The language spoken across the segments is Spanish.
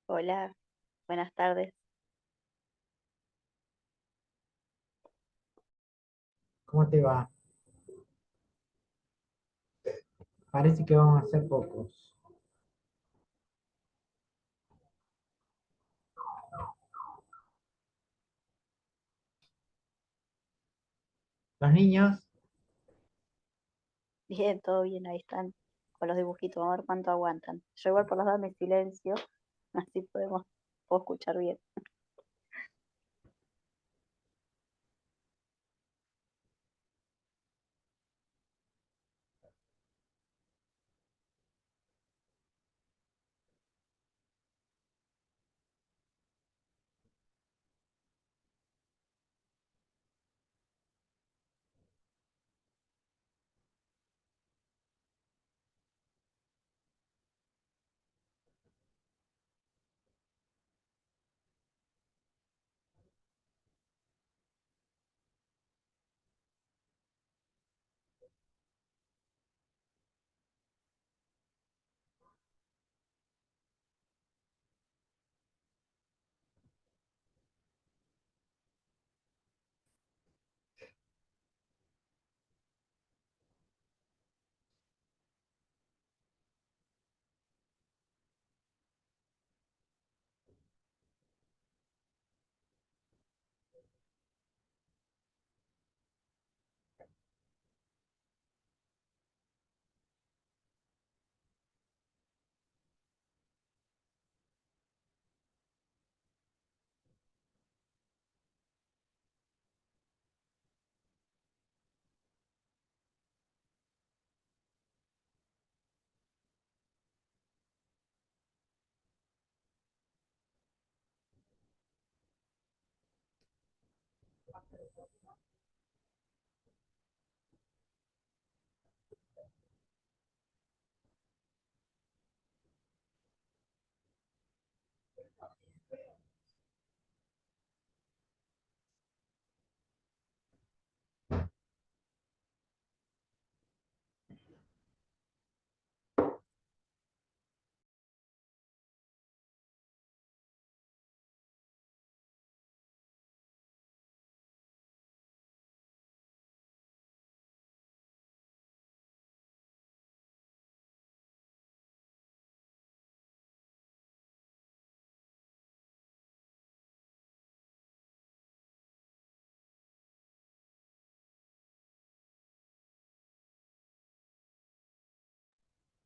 Hola, buenas tardes. ¿Cómo te va? Parece que vamos a ser pocos. Los niños, Bien, todo bien, ahí están con los dibujitos, vamos a ver cuánto aguantan. Yo igual por las dudas me silencio, así puedo escuchar bien.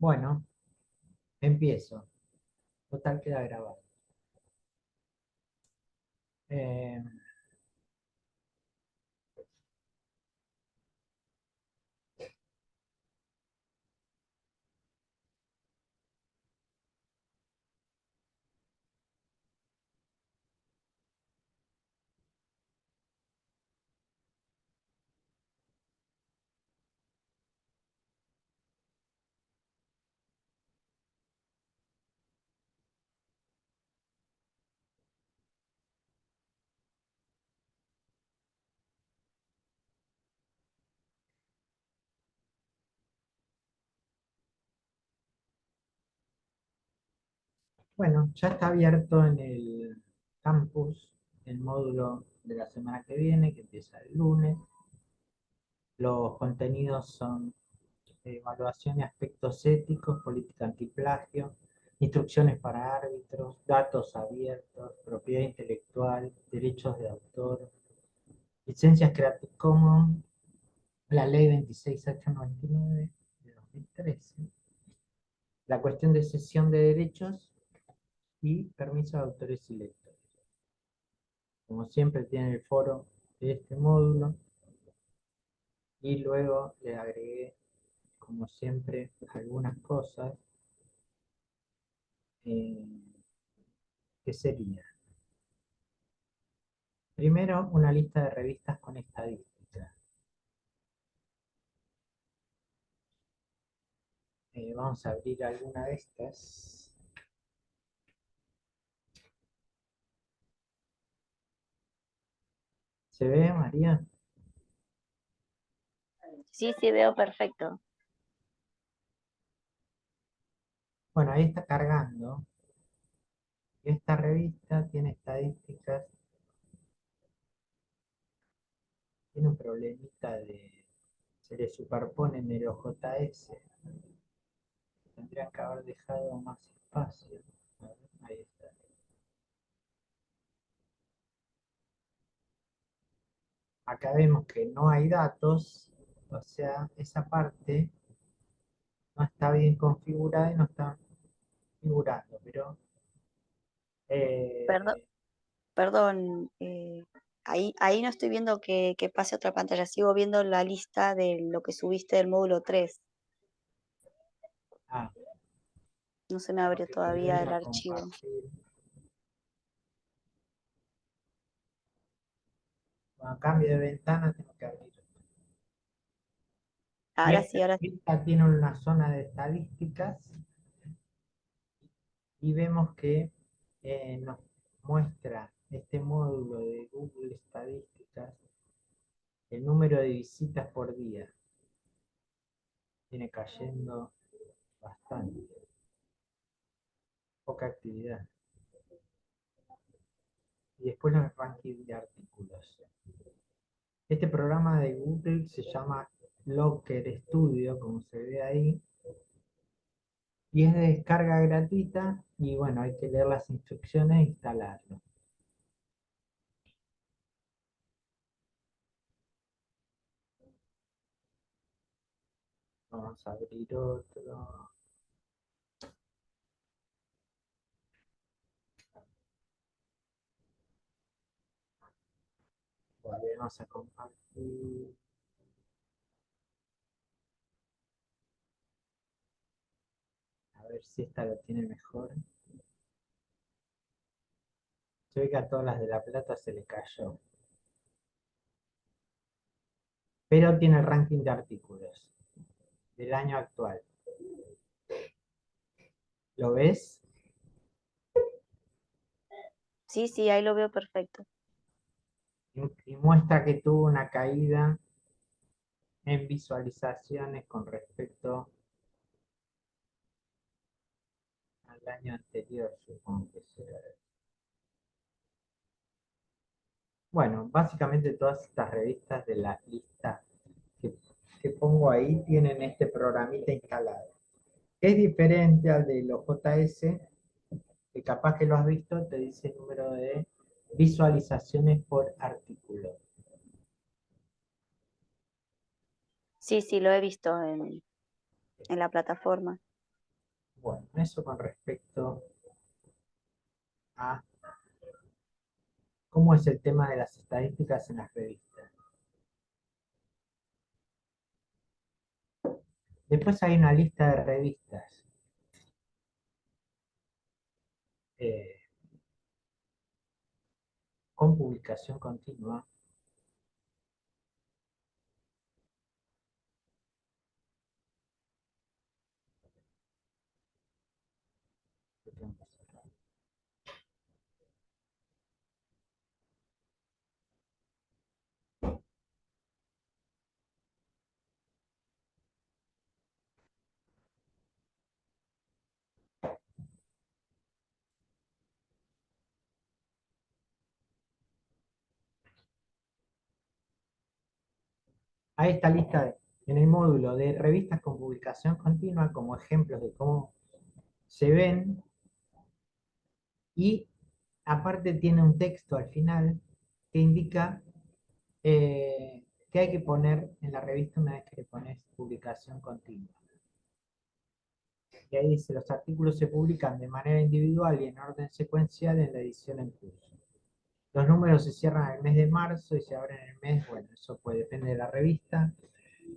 bueno, empiezo. Total queda grabado. Eh, bueno, ya está abierto en el campus el módulo de la semana que viene, que empieza el lunes. Los contenidos son evaluación de aspectos éticos, política antiplagio, instrucciones para árbitros, datos abiertos, propiedad intelectual, derechos de autor, licencias Creative Commons, la ley 26899 de 2013, la cuestión de cesión de derechos y permiso de autores y lectores. Como siempre tiene el foro de este módulo y luego le agregué, como siempre, algunas cosas eh, que serían. Primero, una lista de revistas con estadísticas. Vamos a abrir alguna de estas. ¿Se ve, María? Sí, sí, veo perfecto. Bueno, ahí está cargando. Y esta revista tiene estadísticas, tiene un problemita de, se le superponen el OJS, tendrían que haber dejado más espacio. A ver, ahí está. Acá vemos que no hay datos, o sea, esa parte no está bien configurada y no está figurando, pero Perdón, eh, perdón, ahí no estoy viendo que pase otra pantalla, sigo viendo la lista de lo que subiste del módulo 3. ah, No se me lo abrió que quería todavía el era archivo. compartir. Cuando cambio de ventana tengo que abrir. Y Ahora esta sí, ahora sí. lista tiene una zona de estadísticas y vemos que nos muestra este módulo de Google Estadísticas el número de visitas por día. Viene cayendo bastante, poca actividad. Y después los rankings de artículos. Este programa de Google se llama Locker Studio, como se ve ahí, y es de descarga gratuita y bueno, hay que leer las instrucciones e instalarlo. Vamos a abrir otro. Volvemos a compartir. A ver si esta lo tiene mejor. Se ve que a todas las de La Plata se le cayó. Pero tiene el ranking de artículos del año actual. ¿Lo ves? Sí, sí, ahí lo veo perfecto. Y muestra que tuvo una caída en visualizaciones con respecto al año anterior, supongo que será. Bueno, básicamente todas estas revistas de la lista que, que pongo ahí tienen este programita instalado. Es diferente al de los JS, que capaz que lo has visto, te dice el número de visualizaciones por artículo. Sí, sí, lo he visto en la plataforma. Bueno, eso con respecto a cómo es el tema de las estadísticas en las revistas. Después hay una lista de revistas eh, con publicación continua. A esta lista en el módulo de revistas con publicación continua como ejemplos de cómo se ven y aparte tiene un texto al final que indica qué hay que poner en la revista una vez que le pones publicación continua. Y ahí dice, los artículos se publican de manera individual y en orden secuencial en la edición en curso. Los números se cierran en el mes de marzo y se abren en el mes, bueno, eso puede depender de la revista.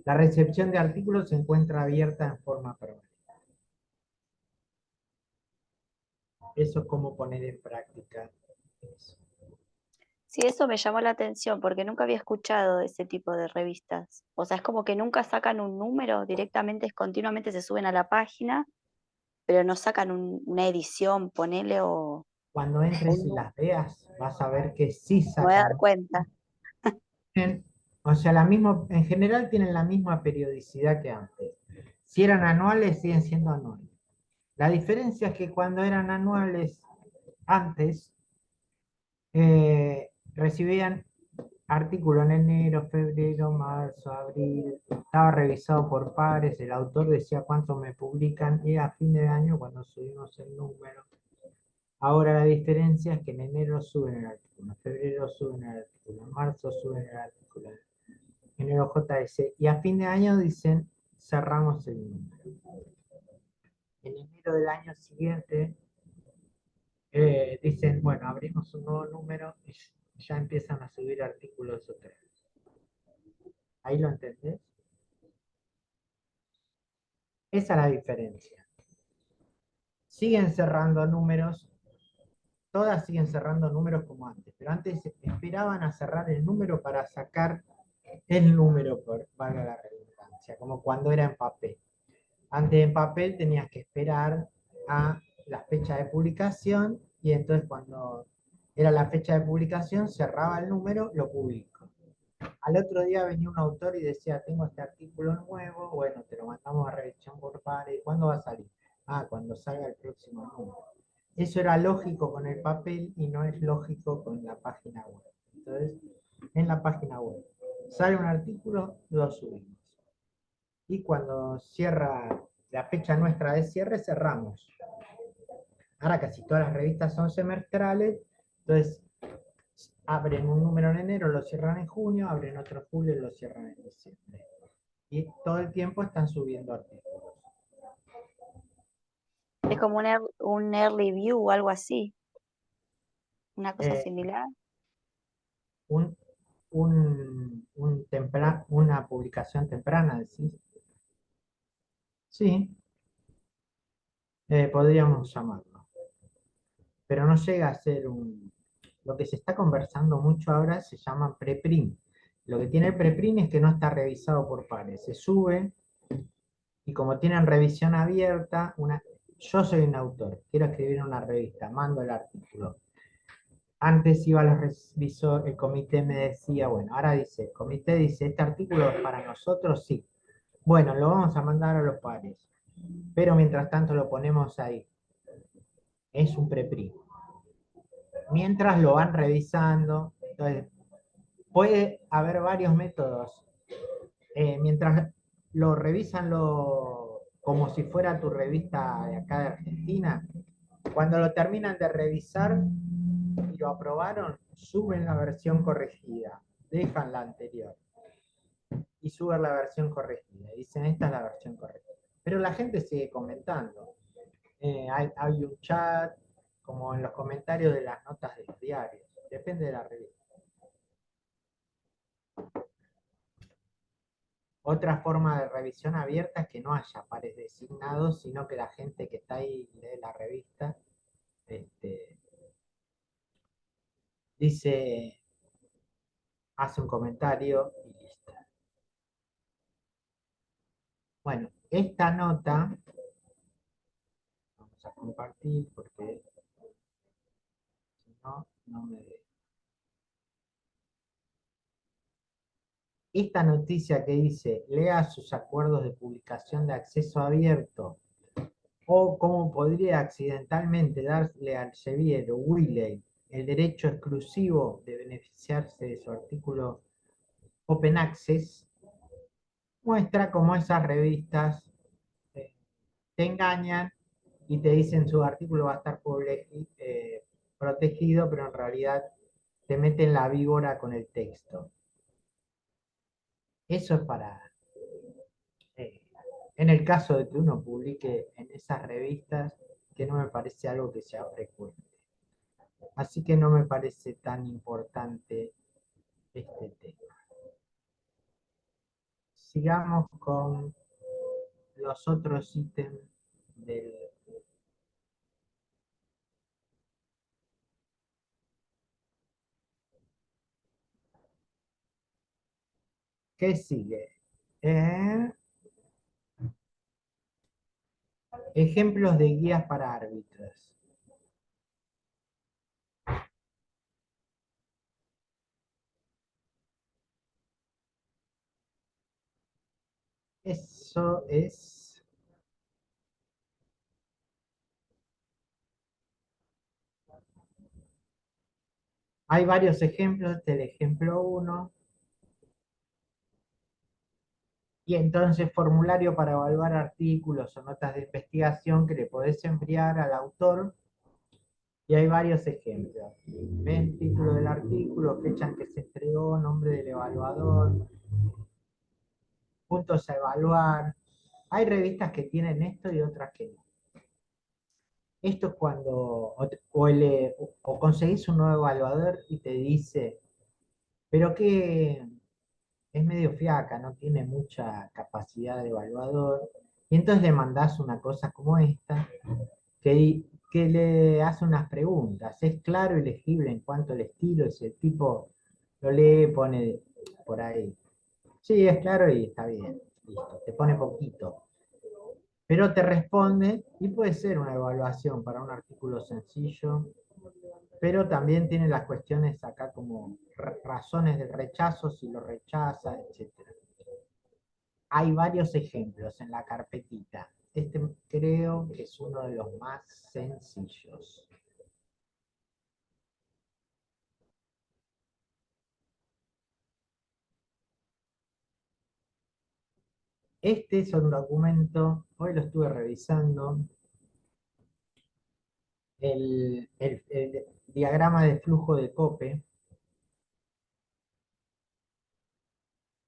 La recepción de artículos se encuentra abierta en forma permanente. Eso es como poner en práctica eso. Sí, eso me llamó la atención porque nunca había escuchado de ese tipo de revistas. O sea, es como que nunca sacan un número, directamente, continuamente se suben a la página, pero no sacan una edición, ponele, Cuando o entres un y número. las veas, vas a ver que sí Me voy a dar sacan. cuenta. O sea, en general tienen la misma periodicidad que antes. Si eran anuales, siguen siendo anuales. La diferencia es que cuando eran anuales Antes recibían artículo en enero, febrero, marzo, abril, estaba revisado por pares, el autor decía cuánto me publican y a fin de año cuando subimos el número. Ahora la diferencia es que en enero suben el artículo, en febrero suben el artículo, en marzo suben el artículo, en enero JS y a fin de año dicen cerramos el número. En enero del año siguiente dicen, bueno, abrimos un nuevo número y ya empiezan a subir artículos otra vez. ¿Ahí lo entendés? Esa es la diferencia. Siguen cerrando números, todas siguen cerrando números como antes, pero antes esperaban a cerrar el número para sacar el número, por valga la redundancia, como cuando era en papel. Antes en papel tenías que esperar a la fecha de publicación y entonces cuando era la fecha de publicación cerraba el número, lo publico. Al otro día venía un autor y decía, tengo este artículo nuevo, bueno, te lo mandamos a revisión por pares, ¿cuándo va a salir? Ah, cuando salga el próximo número. Eso era lógico con el papel y no es lógico con la página web. Entonces, en la página web sale un artículo, lo subimos. Y cuando cierra la fecha nuestra de cierre, cerramos. Ahora casi todas las revistas son semestrales, entonces abren un número en enero, lo cierran en junio, abren otro en julio y lo cierran en diciembre. Y todo el tiempo están subiendo artículos. Es como un early view o algo así, una cosa Eh, similar. un, una publicación temprana, ¿decís? Sí, podríamos llamarlo. Pero no llega a ser un... Lo que se está conversando mucho ahora se llama preprint. Lo que tiene el preprint es que no está revisado por pares. Se sube y como tienen revisión abierta, yo soy un autor, quiero escribir una revista, mando el artículo. Antes iba a los revisores, el comité me decía, bueno, ahora dice, el comité dice, ¿este artículo es para nosotros? Sí. Bueno, lo vamos a mandar a los pares, pero mientras tanto lo ponemos ahí. Es un preprint. Mientras lo van revisando, entonces puede haber varios métodos. Mientras lo revisan como si fuera tu revista de acá de Argentina, cuando lo terminan de revisar y lo aprobaron, suben la versión corregida, dejan la anterior y suben la versión corregida. Dicen, esta es la versión corregida. Pero la gente sigue comentando. Hay un chat, como en los comentarios de las notas de los diarios. Depende de la revista. Otra forma de revisión abierta es que no haya pares designados, sino que la gente que está ahí lee la revista, este, dice, hace un comentario y listo. Bueno, esta nota, vamos a compartir porque si no, no me... Esta noticia que dice, lea sus acuerdos de publicación de acceso abierto o cómo podría accidentalmente darle al Sevier o Wiley el derecho exclusivo de beneficiarse de su artículo Open Access, muestra cómo esas revistas eh, te engañan y te dicen su artículo va a estar protegido, pero en realidad te meten la víbora con el texto. Eso es eh, en el caso de que uno publique en esas revistas, que no me parece algo que sea frecuente. Así que no me parece tan importante este tema. Sigamos con los otros ítems del... ¿Qué sigue? Eh, Ejemplos de guías para árbitros. Eso Hay varios ejemplos, este es el ejemplo uno. Y entonces formulario para evaluar artículos o notas de investigación que le podés enviar al autor. Y hay varios ejemplos. ¿Ven? Título del artículo, fecha en que se entregó, nombre del evaluador, puntos a evaluar. Hay revistas que tienen esto y otras que no. Esto es cuando o conseguís un nuevo evaluador y te dice, pero que es medio fiaca, no tiene mucha capacidad de evaluador. Y entonces le mandás una cosa como esta, que le hace unas preguntas. Es claro y legible en cuanto al estilo, si el tipo lo lee, pone por ahí. Sí, es claro y está bien. Listo, te pone poquito. Pero te responde y puede ser una evaluación para un artículo sencillo, pero también tiene las cuestiones acá como razones de rechazo, si lo rechaza, etcétera. Hay varios ejemplos en la carpetita. Este creo que es uno de los más sencillos. Este es un documento, hoy lo estuve revisando, el diagrama de flujo de COPE,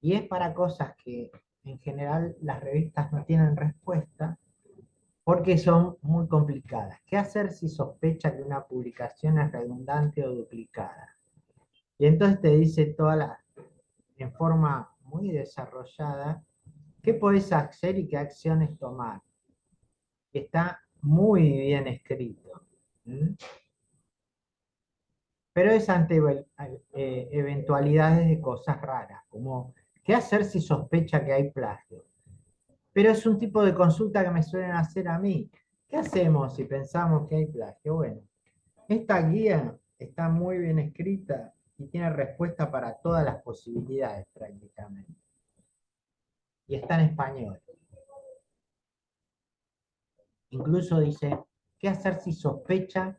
y es para cosas que en general las revistas no tienen respuesta porque son muy complicadas. ¿Qué hacer si sospecha que una publicación es redundante o duplicada? Y entonces te dice en forma muy desarrollada, qué podés hacer y qué acciones tomar. Está muy bien escrito. ¿Mm? Pero es ante eventualidades de cosas raras, como qué hacer si sospecha que hay plagio. Pero es un tipo de consulta que me suelen hacer a mí. ¿Qué hacemos si pensamos que hay plagio? Bueno, esta guía está muy bien escrita y tiene respuesta para todas las posibilidades prácticamente. Y está en español. Incluso dice, ¿qué hacer si sospecha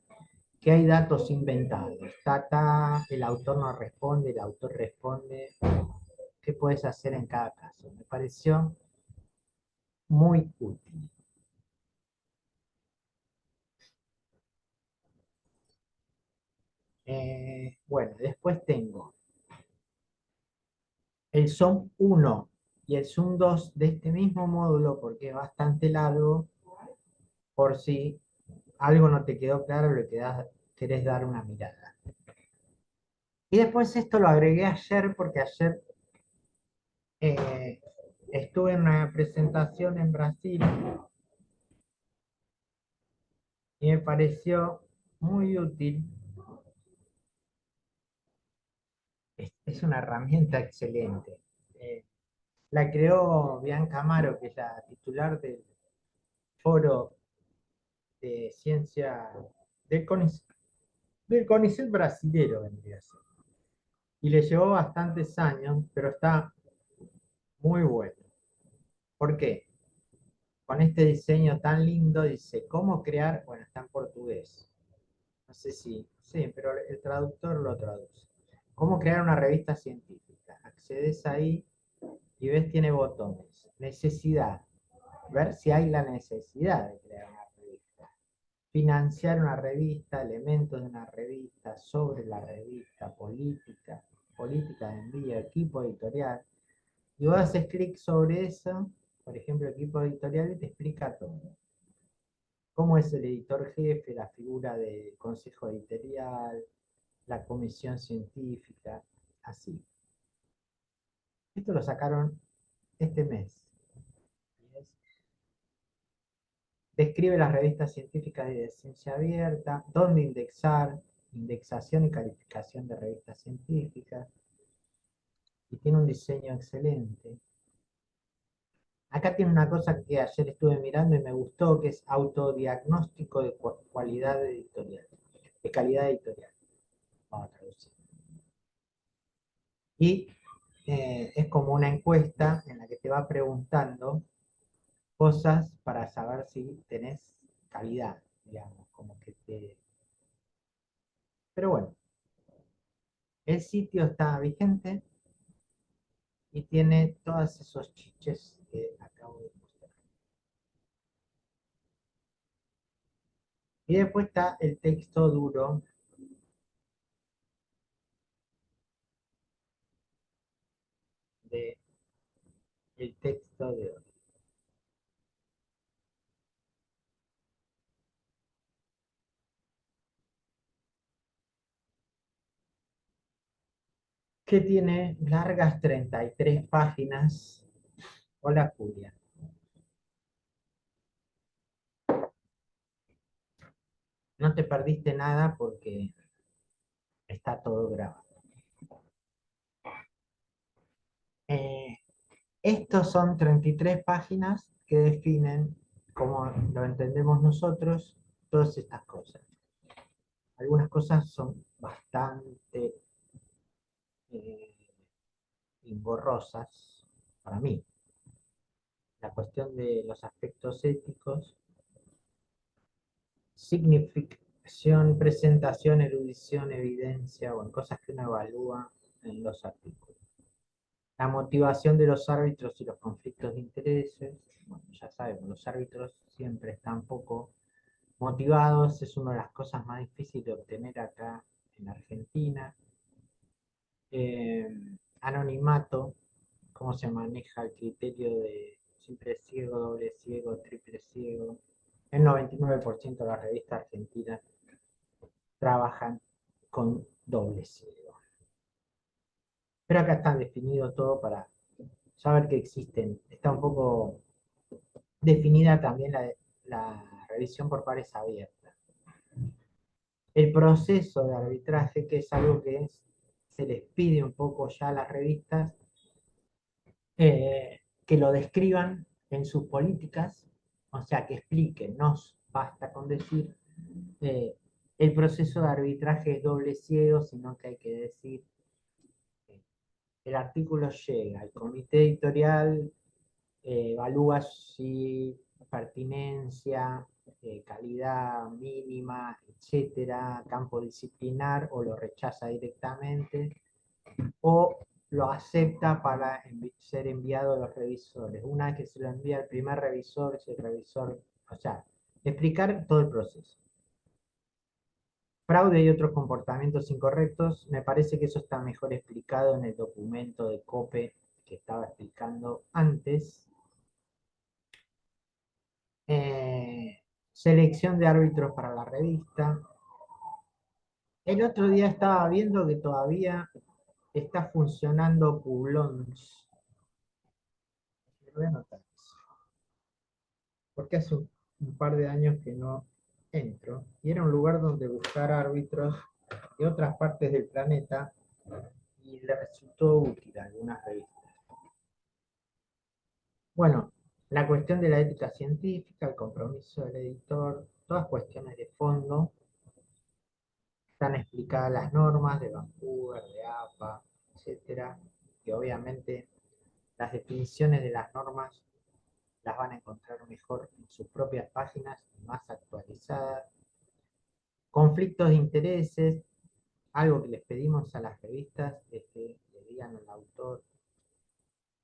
que hay datos inventados? El autor no responde, el autor responde. ¿Qué puedes hacer en cada caso? Me pareció muy útil. Bueno, después tengo el SOM 1 y el SOM 2 de este mismo módulo, porque es bastante largo, por si algo no te quedó claro, querés dar una mirada. Y después esto lo agregué ayer, porque ayer eh, estuve en una presentación en Brasil y me pareció muy útil. Es una herramienta excelente. Eh, la creó Bianca Amaro, que es la titular del foro de ciencia del CONICET brasilero, vendría a ser. Y le llevó bastantes años, pero está muy bueno. ¿Por qué? Con este diseño tan lindo, dice, ¿cómo crear? Bueno, está en portugués. No sé si, sí, pero el traductor lo traduce. ¿Cómo crear una revista científica? Accedes ahí y ves, tiene botones. Necesidad. Ver si hay la necesidad de crear una revista. Financiar una revista, elementos de una revista, sobre la revista, política de envío, equipo editorial. Y vos haces clic sobre eso, por ejemplo, equipo editorial, y te explica todo. Cómo es el editor jefe, la figura del consejo editorial, la comisión científica, así. Esto lo sacaron este mes. Describe las revistas científicas y de ciencia abierta, dónde indexar, indexación y calificación de revistas científicas, y tiene un diseño excelente. Acá tiene una cosa que ayer estuve mirando y me gustó, que es autodiagnóstico de calidad editorial. De calidad editorial. Vamos a traducir. Y es como una encuesta en la que te va preguntando cosas para saber si tenés calidad, digamos, como que te... Pero bueno, El sitio está vigente y tiene todos esos chiches que acabo de mostrar. Y después está el texto duro de el texto de hoy, que tiene largas 33 páginas. Hola Julia. No te perdiste nada porque está todo grabado. Eh, Estos son 33 páginas que definen, como lo entendemos nosotros, todas estas cosas. Algunas cosas son bastante eh, engorrosas para mí. La cuestión de los aspectos éticos, significación, presentación, erudición, evidencia, bueno, cosas que uno evalúa en los artículos. La motivación de los árbitros y los conflictos de intereses, bueno, ya sabemos, los árbitros siempre están poco motivados, es una de las cosas más difíciles de obtener acá en Argentina. Eh, Anonimato, cómo se maneja el criterio de simple ciego, doble ciego, triple ciego. El 99% de las revistas argentinas trabajan con doble ciego. Pero acá está definido todo para saber que existen. Está un poco definida también la revisión por pares abierta. El proceso de arbitraje, que es algo que se les pide un poco ya a las revistas, que lo describan en sus políticas, o sea, que expliquen, no basta con decir eh, el proceso de arbitraje es doble ciego, sino que hay que decir el artículo llega, el comité editorial evalúa si pertinencia, calidad mínima, etcétera, campo disciplinar, o lo rechaza directamente, o lo acepta para ser enviado a los revisores. Una vez que se lo envía el primer revisor, ese revisor, o sea, explicar todo el proceso. Fraude y otros comportamientos incorrectos, me parece que eso está mejor explicado en el documento de COPE que estaba explicando antes. Selección de árbitros para la revista. El otro día estaba viendo que todavía está funcionando Publons. Me voy a anotar eso, porque hace un par de años que no entro, y era un lugar donde buscar árbitros de otras partes del planeta, y le resultó útil a algunas revistas. Bueno, la cuestión de la ética científica, el compromiso del editor, todas cuestiones de fondo. Están explicadas las normas de Vancouver, de APA, etcétera, que obviamente las definiciones de las normas las van a encontrar mejor en sus propias páginas, más actualizadas. Conflictos de intereses, algo que les pedimos a las revistas es que le digan al autor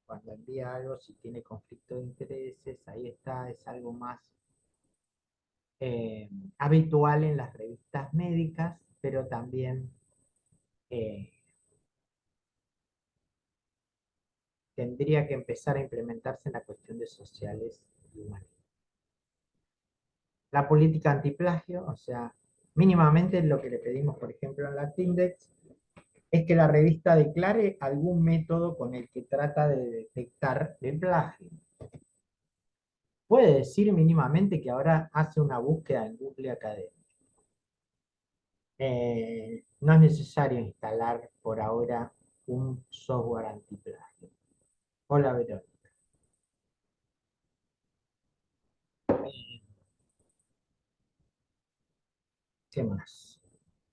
cuando envía algo si tiene conflicto de intereses, ahí está, es algo más habitual en las revistas médicas, pero también eh, tendría que empezar a implementarse en la cuestión de sociales y humanas. La política antiplagio, o sea, mínimamente lo que le pedimos, por ejemplo, en la Tindex, es que la revista declare algún método con el que trata de detectar el plagio. Puede decir mínimamente que ahora hace una búsqueda en Google Academy. No es necesario instalar por ahora un software antiplagio. Hola, Verónica. ¿Qué más?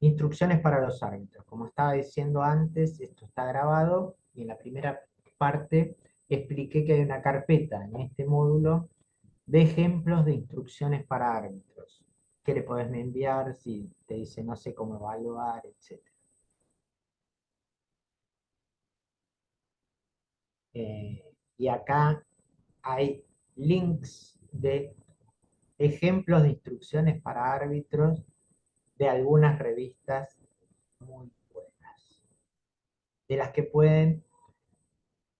Instrucciones para los árbitros. Como estaba diciendo antes, esto está grabado y en la primera parte expliqué que hay una carpeta en este módulo de ejemplos de instrucciones para árbitros. ¿Qué le podés enviar si te dice no sé cómo evaluar, etcétera? Y acá hay links de ejemplos de instrucciones para árbitros de algunas revistas muy buenas, de las que pueden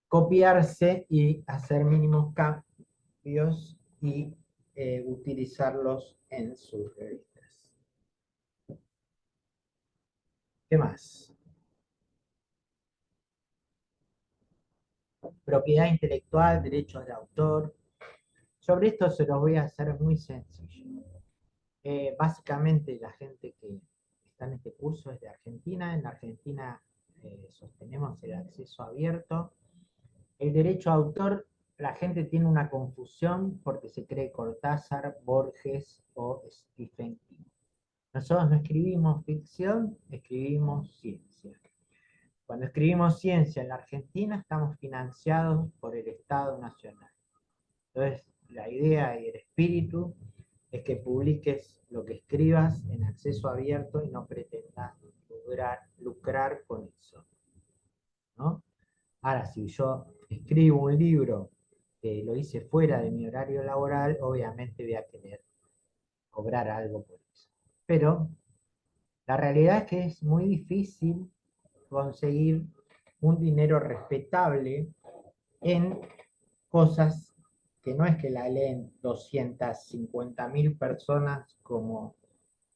copiarse y hacer mínimos cambios y utilizarlos en sus revistas. ¿Qué más? Propiedad intelectual, derechos de autor. Sobre esto se los voy a hacer muy sencillo. Básicamente la gente que está en este curso es de Argentina. En Argentina sostenemos el acceso abierto. El derecho a autor, la gente tiene una confusión porque se cree Cortázar, Borges o Stephen King. Nosotros no escribimos ficción, escribimos ciencia. Cuando escribimos ciencia en la Argentina estamos financiados por el Estado Nacional. Entonces, la idea y el espíritu es que publiques lo que escribas en acceso abierto y no pretendas lucrar con eso, ¿no? Ahora, si yo escribo un libro que lo hice fuera de mi horario laboral, obviamente voy a querer cobrar algo por eso. Pero la realidad es que es muy difícil conseguir un dinero respetable en cosas que no es que la leen 250.000 personas como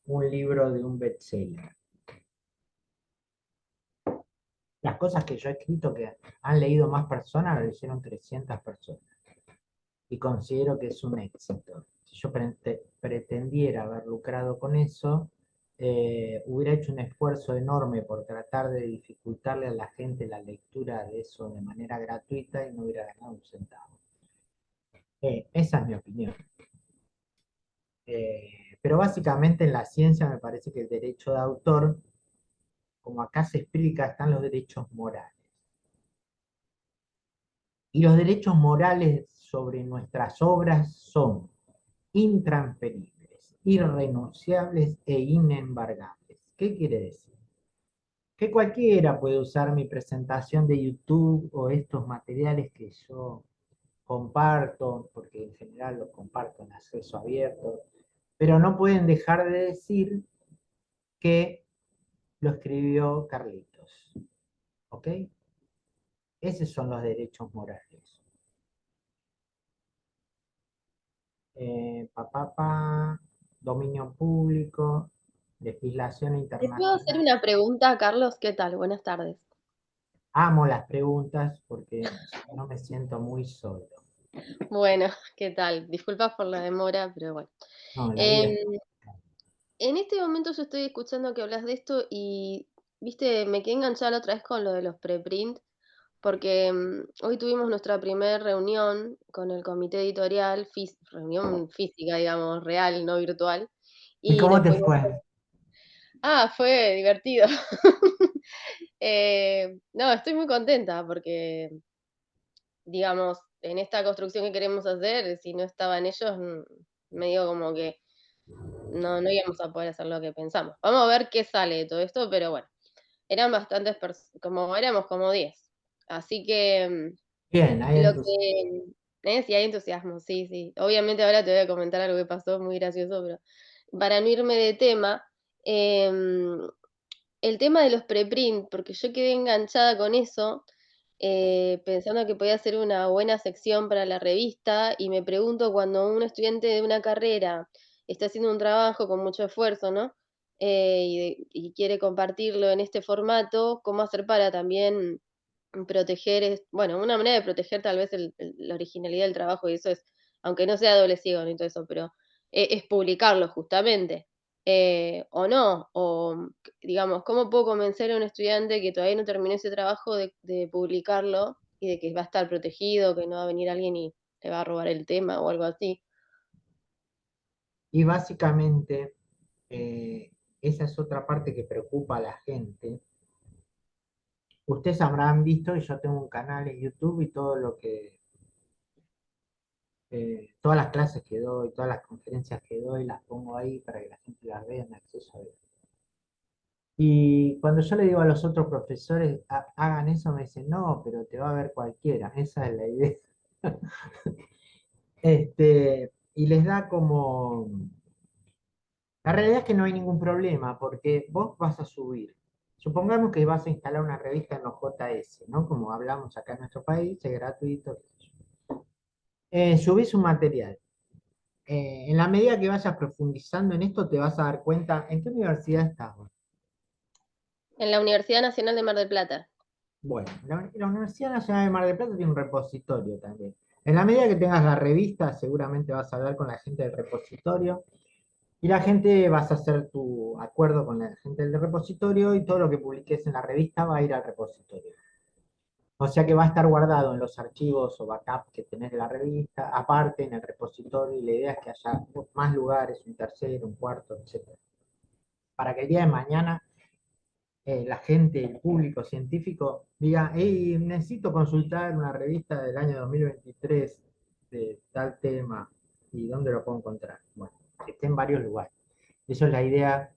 un libro de un bestseller. Las cosas que yo he escrito que han leído más personas, las leyeron 300 personas. Y considero que es un éxito. Si yo pretendiera haber lucrado con eso, hubiera hecho un esfuerzo enorme por tratar de dificultarle a la gente la lectura de eso de manera gratuita y no hubiera ganado un centavo. Esa es mi opinión. Pero básicamente en la ciencia me parece que el derecho de autor, como acá se explica, están los derechos morales. Y los derechos morales sobre nuestras obras son intransferibles, irrenunciables e inembargables. ¿Qué quiere decir? Que cualquiera puede usar mi presentación de YouTube o estos materiales que yo comparto, porque en general los comparto en acceso abierto, pero no pueden dejar de decir que lo escribió Carlitos. ¿Ok? Esos son los derechos morales. Dominio público, legislación ¿Te puedo hacer internacional. una pregunta, Carlos? ¿Qué tal? Buenas tardes. Amo las preguntas porque no me siento muy solo. Bueno, ¿qué tal? Disculpas por la demora, pero bueno. No, la vida Em, es... en este momento yo estoy escuchando que hablas de esto y, viste, me quedé enganchada la otra vez con lo de los preprint, porque hoy tuvimos nuestra primera reunión con el comité editorial, reunión física, digamos, real, no virtual, ¿Y y cómo nos te pudimos... fue? Ah, fue divertido. No, estoy muy contenta porque digamos, en esta construcción que queremos hacer, si no estaban ellos, medio como que no íbamos a poder hacer lo que pensamos. Vamos a ver qué sale de todo esto, pero bueno, eran bastantes como éramos como 10. Así que Bien, hay lo entusiasmo. que sí hay entusiasmo, sí, sí. Obviamente ahora te voy a comentar algo que pasó muy gracioso, pero para no irme de tema, em, el tema de los preprint, porque yo quedé enganchada con eso, pensando que podía ser una buena sección para la revista, y me pregunto cuando un estudiante de una carrera está haciendo un trabajo con mucho esfuerzo, ¿no? Y quiere compartirlo en este formato, ¿cómo hacer para también proteger, bueno, una manera de proteger tal vez la originalidad del trabajo, y eso es, aunque no sea doble ciego ni todo eso, pero es publicarlo justamente, o no, o digamos, ¿cómo puedo convencer a un estudiante que todavía no terminó ese trabajo de publicarlo y de que va a estar protegido, que no va a venir alguien y le va a robar el tema o algo así? Y básicamente, esa es otra parte que preocupa a la gente. Ustedes habrán visto que yo tengo un canal en YouTube y todo lo que, todas las clases que doy, todas las conferencias que doy, las pongo ahí para que la gente las vea en acceso abierto. Y cuando yo le digo a los otros profesores, hagan eso, me dicen, no, pero te va a ver cualquiera, esa es la idea. Y les da como, la realidad es que no hay ningún problema, porque vos vas a subir. Supongamos que vas a instalar una revista en los JS, ¿no? Como hablamos acá en nuestro país, es gratuito, qué sé yo. Subís un material. En la medida que vayas profundizando en esto, te vas a dar cuenta en qué universidad estás vos. En la Universidad Nacional de Mar del Plata. Bueno, la Universidad Nacional de Mar del Plata tiene un repositorio también. En la medida que tengas la revista, seguramente vas a hablar con la gente del repositorio y la gente vas a hacer tu acuerdo con la gente del repositorio y todo lo que publiques en la revista va a ir al repositorio. O sea que va a estar guardado en los archivos o backup que tenés de la revista, aparte en el repositorio, y la idea es que haya más lugares, un tercero, un cuarto, etcétera. Para que el día de mañana la gente, el público científico, diga, hey, necesito consultar una revista del año 2023 de tal tema, ¿y dónde lo puedo encontrar? Bueno, que esté en varios lugares. Eso es la idea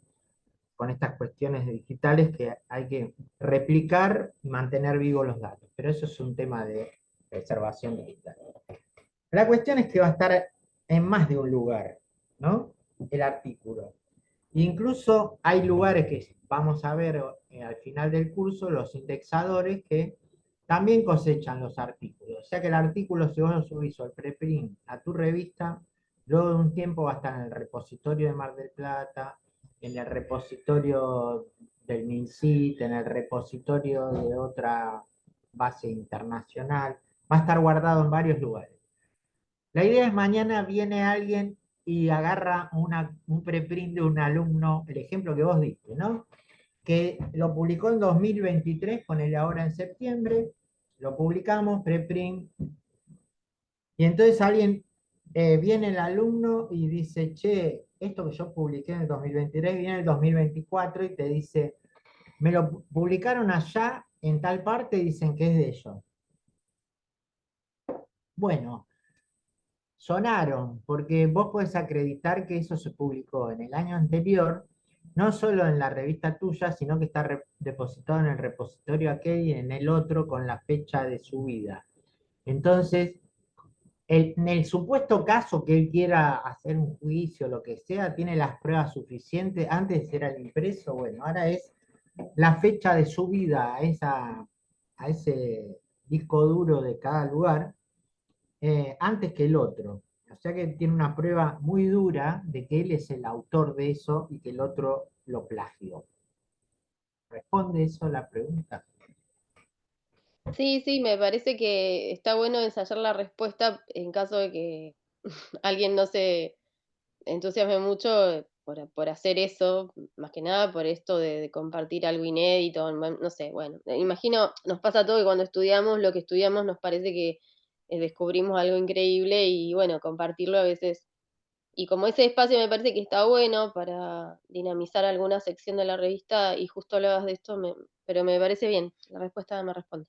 con estas cuestiones digitales, que hay que replicar y mantener vivos los datos, pero eso es un tema de preservación digital. La cuestión es que va a estar en más de un lugar, ¿no? El artículo. Incluso hay lugares que vamos a ver al final del curso, los indexadores que también cosechan los artículos. O sea que el artículo, si vos lo subís al preprint a tu revista, luego de un tiempo va a estar en el repositorio de Mar del Plata, en el repositorio del MinSit, en el repositorio de otra base internacional. Va a estar guardado en varios lugares. La idea es mañana viene alguien y agarra un preprint de un alumno, el ejemplo que vos diste, ¿no? Que lo publicó en 2023, ponele ahora en septiembre, lo publicamos, preprint, y entonces alguien, viene el alumno y dice, che, esto que yo publiqué en el 2023 viene en el 2024 y te dice, me lo publicaron allá en tal parte y dicen que es de ellos. Bueno, sonaron, porque vos podés acreditar que eso se publicó en el año anterior, no solo en la revista tuya, sino que está depositado en el repositorio aquel y en el otro con la fecha de subida. Entonces, en el supuesto caso que él quiera hacer un juicio o lo que sea, tiene las pruebas suficientes. Antes era el impreso, bueno, ahora es la fecha de subida a ese disco duro de cada lugar, antes que el otro. O sea que tiene una prueba muy dura de que él es el autor de eso y que el otro lo plagió. ¿Responde eso a la pregunta? Sí, sí, me parece que está bueno ensayar la respuesta en caso de que alguien no se entusiasme mucho por hacer eso, más que nada por esto de compartir algo inédito, no sé, bueno, imagino, nos pasa todo que cuando estudiamos lo que estudiamos nos parece que descubrimos algo increíble y bueno, compartirlo a veces. Y como ese espacio me parece que está bueno para dinamizar alguna sección de la revista y justo hablabas de esto, pero me parece bien, la respuesta me responde.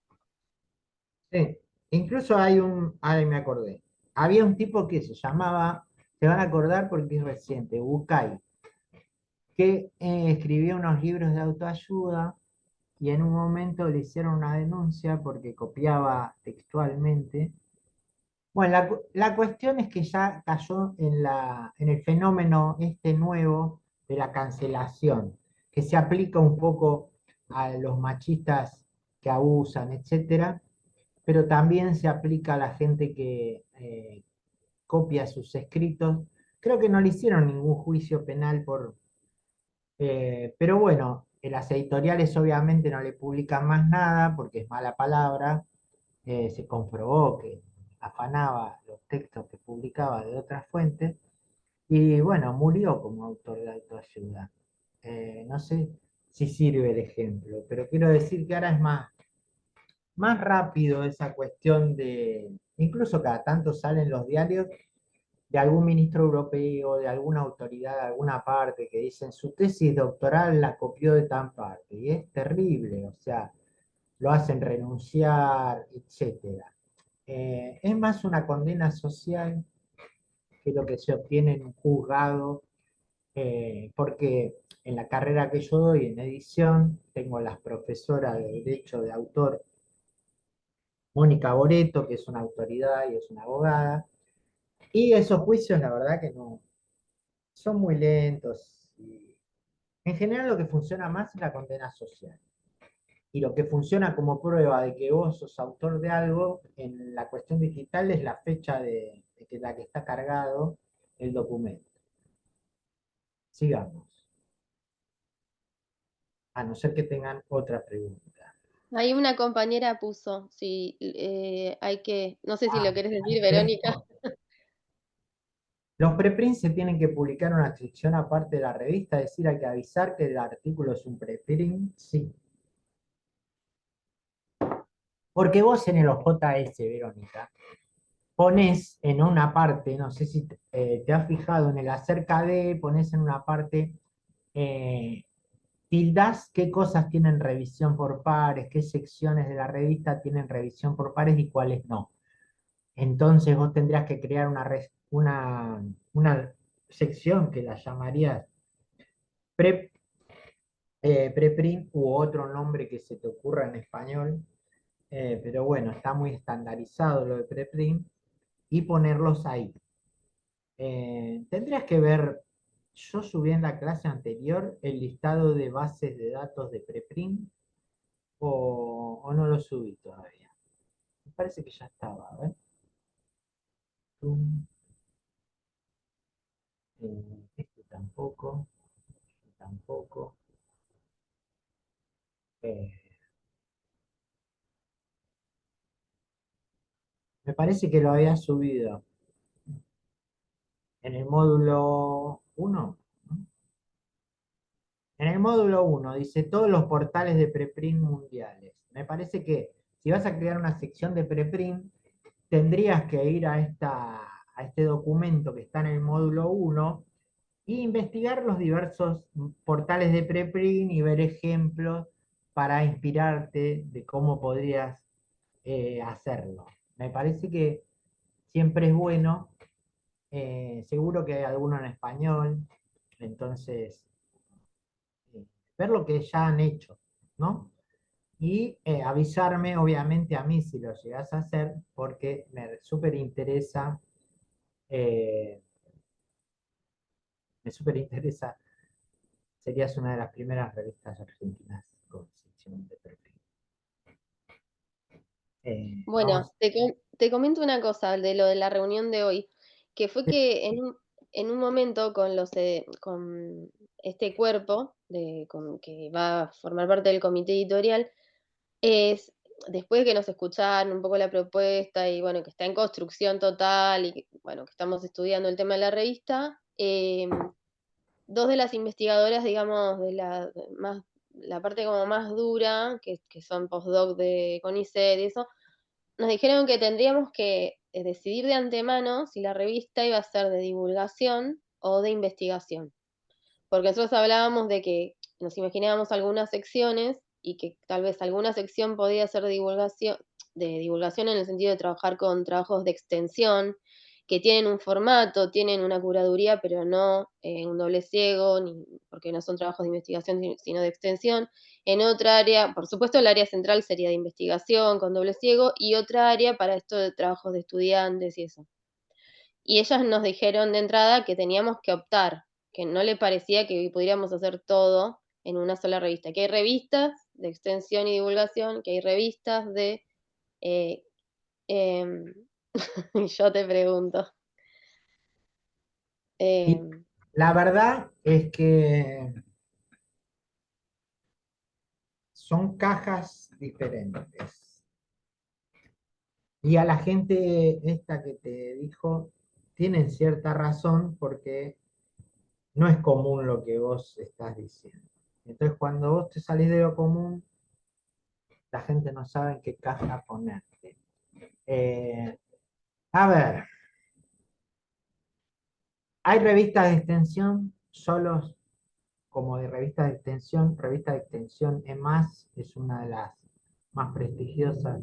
Sí. Incluso ay, me acordé. Había un tipo que se llamaba, se van a acordar porque es reciente, Bucay, que escribió unos libros de autoayuda y en un momento le hicieron una denuncia porque copiaba textualmente. Bueno, la cuestión es que ya cayó en el fenómeno este nuevo de la cancelación, que se aplica un poco a los machistas que abusan, etcétera, pero también se aplica a la gente que copia sus escritos. Creo que no le hicieron ningún juicio penal pero bueno, las editoriales obviamente no le publican más nada porque es mala palabra. Se comprobó que afanaba los textos que publicaba de otras fuentes y bueno, murió como autor de autoayuda. No sé si sirve el ejemplo, pero quiero decir que ahora es más rápido esa cuestión de, incluso cada tanto salen los diarios de algún ministro europeo, de alguna autoridad de alguna parte, que dicen su tesis doctoral la copió de tan parte, y es terrible, o sea, lo hacen renunciar, etcétera. Es más una condena social que lo que se obtiene en un juzgado porque en la carrera que yo doy en edición, tengo las profesoras de Derecho de Autor, Mónica Boreto, que es una autoridad y es una abogada, y esos juicios, la verdad que no, son muy lentos. Y en general lo que funciona más es la condena social. Y lo que funciona como prueba de que vos sos autor de algo, en la cuestión digital es la fecha de que la que está cargado el documento. Sigamos, a no ser que tengan otra pregunta. Ahí una compañera puso, sí, hay que, no sé si lo querés decir, Verónica. Los preprints se tienen que publicar en una sección aparte de la revista, es decir, hay que avisar que el artículo es un preprint, sí. Porque vos en el OJS, Verónica, pones en una parte, no sé si te has fijado en el acerca de, pones en una parte, eh, tildás qué cosas tienen revisión por pares, qué secciones de la revista tienen revisión por pares y cuáles no. Entonces vos tendrías que crear una sección que la llamarías pre, preprint u otro nombre que se te ocurra en español, pero bueno, está muy estandarizado lo de preprint y ponerlos ahí. Tendrías que ver, yo subí en la clase anterior el listado de bases de datos de preprint o no lo subí todavía. Me parece que ya estaba, a ver. Este tampoco, este tampoco. Eh, Me parece que lo había subido en el módulo uno, ¿no? En el módulo uno dice todos los portales de preprint mundiales. Me parece que si vas a crear una sección de preprint, tendrías que ir a este documento que está en el módulo uno e investigar los diversos portales de preprint y ver ejemplos para inspirarte de cómo podrías hacerlo. Me parece que siempre es bueno, seguro que hay alguno en español, entonces ver lo que ya han hecho, ¿no? Y avisarme, obviamente, a mí si lo llegas a hacer, porque me súper interesa, eh, me súper interesa, serías una de las primeras revistas argentinas con sección de perfil. Bueno, Vamos. te comento una cosa de lo de la reunión de hoy, que fue que en un momento con con este cuerpo que va a formar parte del comité editorial, es, después de que nos escucharon un poco la propuesta y bueno, que está en construcción total y que, bueno, que estamos estudiando el tema de la revista, dos de las investigadoras, digamos, la parte como más dura, que son postdoc de CONICET y eso, nos dijeron que tendríamos que decidir de antemano si la revista iba a ser de divulgación o de investigación. Porque nosotros hablábamos de que nos imaginábamos algunas secciones y que tal vez alguna sección podía ser de divulgación en el sentido de trabajar con trabajos de extensión, que tienen un formato, tienen una curaduría, pero no un doble ciego, ni, porque no son trabajos de investigación, sino de extensión. En otra área, por supuesto, el área central sería de investigación con doble ciego y otra área para esto de trabajos de estudiantes y eso. Y ellas nos dijeron de entrada que teníamos que optar, que no le parecía que pudiéramos hacer todo en una sola revista, que hay revistas de extensión y divulgación, que hay revistas de... eh, em, y yo te pregunto. Y em, la verdad es que son cajas diferentes. Y a la gente esta que te dijo, tienen cierta razón porque no es común lo que vos estás diciendo. Entonces, cuando vos te salís de lo común, la gente no sabe en qué caja ponerte. Eh, a ver, hay revistas de extensión solos como de revistas de extensión. Revista de extensión EMAS es una de las más prestigiosas,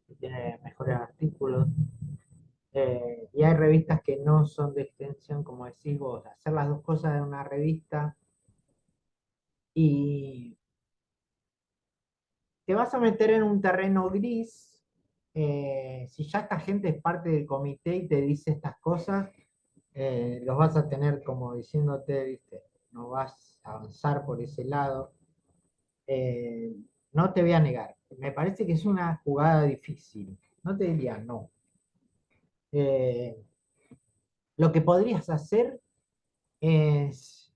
que tiene mejores artículos. Y hay revistas que no son de extensión, como decís vos, hacer las dos cosas en una revista y te vas a meter en un terreno gris. Si ya esta gente es parte del comité y te dice estas cosas, los vas a tener como diciéndote, ¿viste? No vas a avanzar por ese lado. Eh, no te voy a negar, me parece que es una jugada difícil. No te diría no. Eh, lo que podrías hacer es,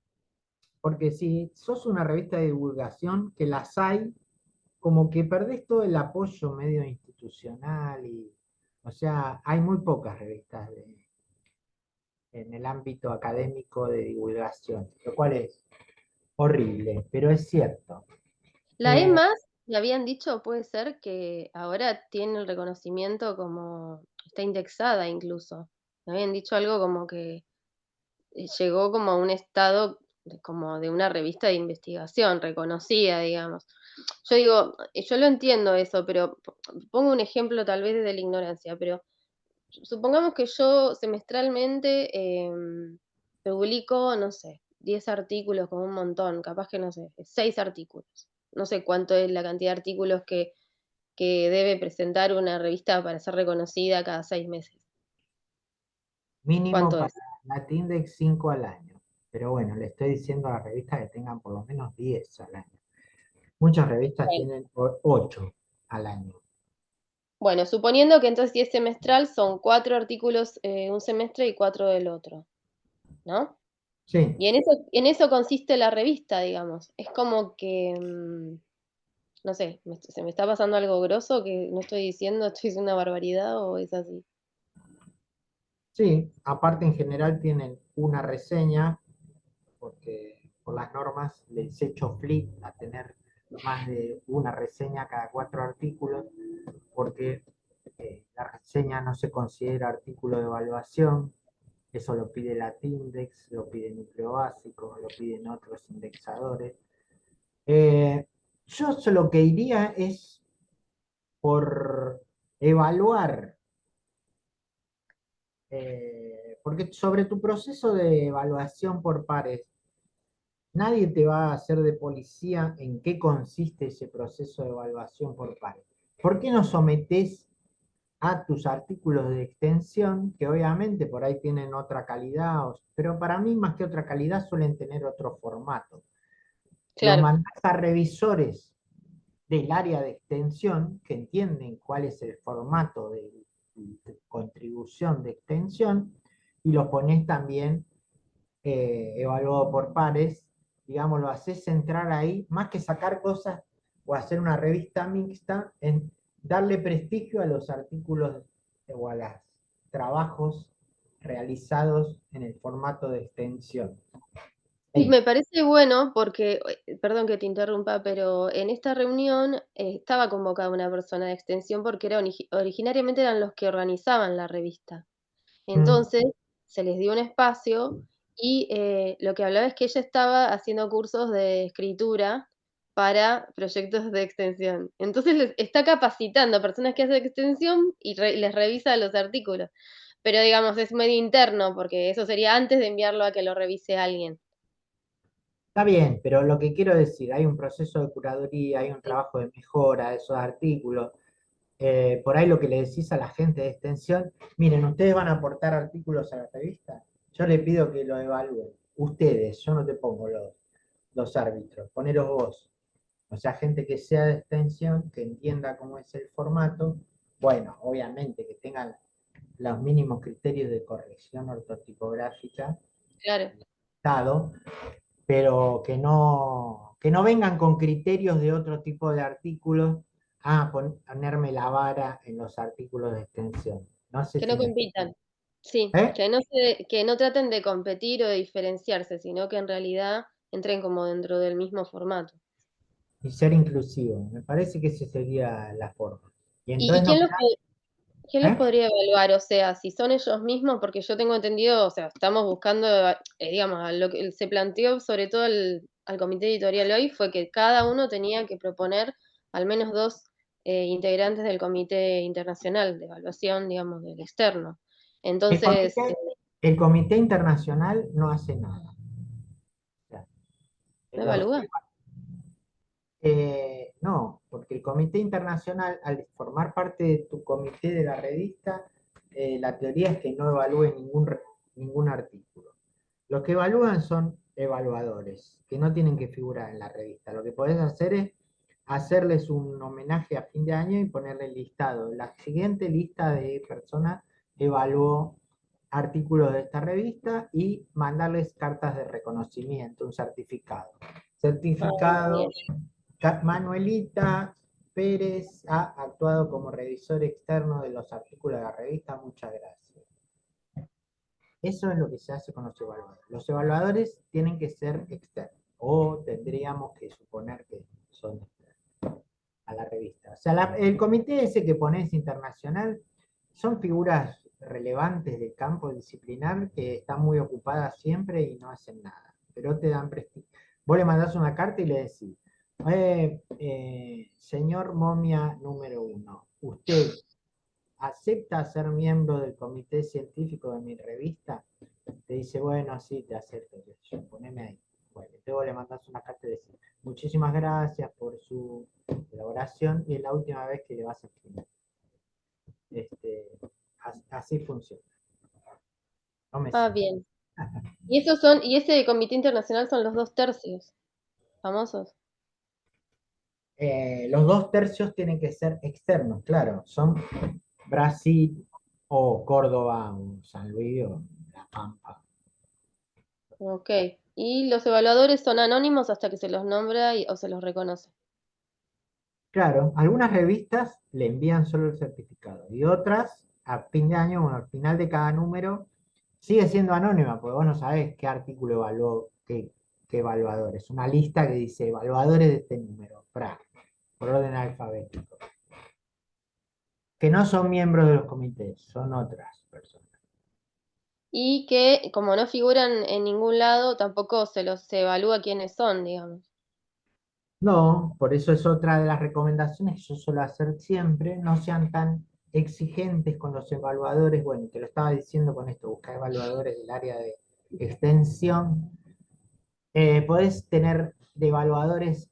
porque si sos una revista de divulgación, que las hay, como que perdés todo el apoyo medio institucional y, o sea, hay muy pocas revistas en el ámbito académico de divulgación, lo cual es horrible, pero es cierto. La Eh, EMAS, me habían dicho, puede ser que ahora tiene el reconocimiento como, está indexada incluso. Me habían dicho algo como que llegó como a un estado como de una revista de investigación reconocida, digamos. Yo digo, yo lo entiendo eso, pero pongo un ejemplo tal vez desde la ignorancia, pero supongamos que yo semestralmente publico, no sé, 10 artículos como un montón, capaz que no sé, 6 artículos. No sé cuánto es la cantidad de artículos que debe presentar una revista para ser reconocida cada 6 meses. mínimo ¿Cuánto para es? Latindex 5 al año, pero bueno, le estoy diciendo a las revistas que tengan por lo menos 10 al año. Muchas revistas Bueno, tienen 8 al año. bueno, suponiendo que entonces si es semestral son 4 artículos un semestre y 4 del otro, ¿no? Sí, Y en eso consiste la revista, digamos. Es como que, no sé, se me está pasando algo grosso que no estoy diciendo, estoy diciendo una barbaridad o es así. sí, aparte en general tienen una reseña, porque por las normas les echo flip a tener más de una reseña cada 4 artículos, porque la reseña no se considera artículo de evaluación, eso lo pide Latindex, lo pide Núcleo Básico, lo piden otros indexadores. Yo lo que iría es por evaluar, porque sobre tu proceso de evaluación por pares, nadie te va a hacer de policía en qué consiste ese proceso de evaluación por pares. ¿Por qué no sometés a tus artículos de extensión, que obviamente por ahí tienen otra calidad, pero para mí más que otra calidad suelen tener otro formato? Los Claro. mandás a revisores del área de extensión que entienden cuál es el formato de contribución de extensión y los pones también evaluado por pares, digamos, lo haces entrar ahí, más que sacar cosas o hacer una revista mixta, en darle prestigio a los artículos o a los trabajos realizados en el formato de extensión. Sí, Eh, me parece bueno porque, perdón que te interrumpa, pero en esta reunión estaba convocada una persona de extensión porque originariamente eran los que organizaban la revista. mm, Entonces, se les dio un espacio y lo que hablaba es que ella estaba haciendo cursos de escritura para proyectos de extensión. Entonces, les está capacitando a personas que hacen extensión y les revisa los artículos. Pero digamos, es medio interno porque eso sería antes de enviarlo a que lo revise alguien. Está bien, pero lo que quiero decir, hay un proceso de curaduría, hay un Sí, trabajo de mejora de esos artículos. Por ahí lo que le decís a la gente de extensión, miren, ustedes van a aportar artículos a la revista, yo le pido que lo evalúen. Ustedes, yo no te pongo los árbitros, poneros vos. O sea, gente que sea de extensión, que entienda cómo es el formato, bueno, obviamente que tengan los mínimos criterios de corrección ortotipográfica claro. dado, pero que no vengan con criterios de otro tipo de artículos a ponerme la vara en los artículos de extensión. No sé Que si no me compitan. Sí, ¿Eh? que no traten de competir o de diferenciarse, sino que en realidad entren como dentro del mismo formato. Y ser inclusivo. Me parece que esa sería la forma. Y ¿Y, entonces y no quién los ¿eh? podría evaluar? O sea, si son ellos mismos, porque yo tengo entendido, o sea, estamos buscando, digamos, a lo que se planteó sobre todo al comité editorial hoy fue que cada uno tenía que proponer al menos 2 integrantes del comité internacional de evaluación, digamos, del externo. El Entonces, comité, el comité internacional no hace nada. O sea, ¿no los- evalúa? no, porque el comité internacional, al formar parte de tu comité de la revista, la teoría es que no evalúe ningún artículo. Los que evalúan son evaluadores, que no tienen que figurar en la revista. Lo que podés hacer es hacerles un homenaje a fin de año y ponerle el listado. La siguiente lista de personas evaluó artículos de esta revista y mandarles cartas de reconocimiento, un certificado. Ah, Certificado, bien. Manuelita Pérez ha actuado como revisor externo de los artículos de la revista, muchas gracias. Eso es lo que se hace con los evaluadores. Los evaluadores tienen que ser externos, o tendríamos que suponer que son externos a la revista. O sea, el comité ese que pones internacional son figuras relevantes del campo disciplinar que están muy ocupadas siempre y no hacen nada, pero te dan prestigio. Vos le mandás una carta y le decís, señor momia número 1, usted acepta ser miembro del comité científico de mi revista. Te dice, bueno, sí, te acepto, poneme ahí. Bueno, luego le mandas una carta y decís, muchísimas gracias por su elaboración y es la última vez que le vas a escribir. Así funciona. No me Ah, sigas. bien. Y ese comité internacional son los 2/3 famosos. Los 2/3 tienen que ser externos, claro, son Brasil o Córdoba o San Luis o La Pampa. Ok. Y los evaluadores son anónimos hasta que se los nombra o se los reconoce. Claro, algunas revistas le envían solo el certificado y otras a fin de año, bueno, al final de cada número, sigue siendo anónima, porque vos no sabés qué artículo evaluó, qué evaluador. Es una lista que dice evaluadores de este número, por orden alfabético. Que no son miembros de los comités, son otras personas. Y que, como no figuran en ningún lado, tampoco se evalúa quiénes son, digamos. No, por eso es otra de las recomendaciones que yo suelo hacer siempre, no sean tan exigentes con los evaluadores. Bueno, te lo estaba diciendo con esto, buscar evaluadores del área de extensión. Podés tener de evaluadores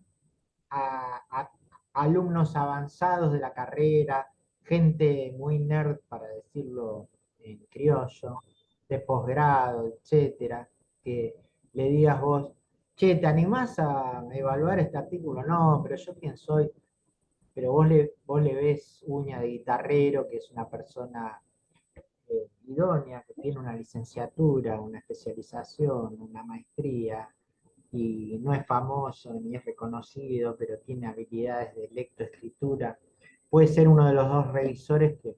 a alumnos avanzados de la carrera, gente muy nerd, para decirlo en criollo, de posgrado, etcétera, que le digas vos, che, ¿te animás a evaluar este artículo? No, pero yo quién soy, pero vos le ves uña de guitarrero, que es una persona idónea, que tiene una licenciatura, una especialización, una maestría, y no es famoso ni es reconocido, pero tiene habilidades de lectoescritura. Puede ser uno de los dos revisores que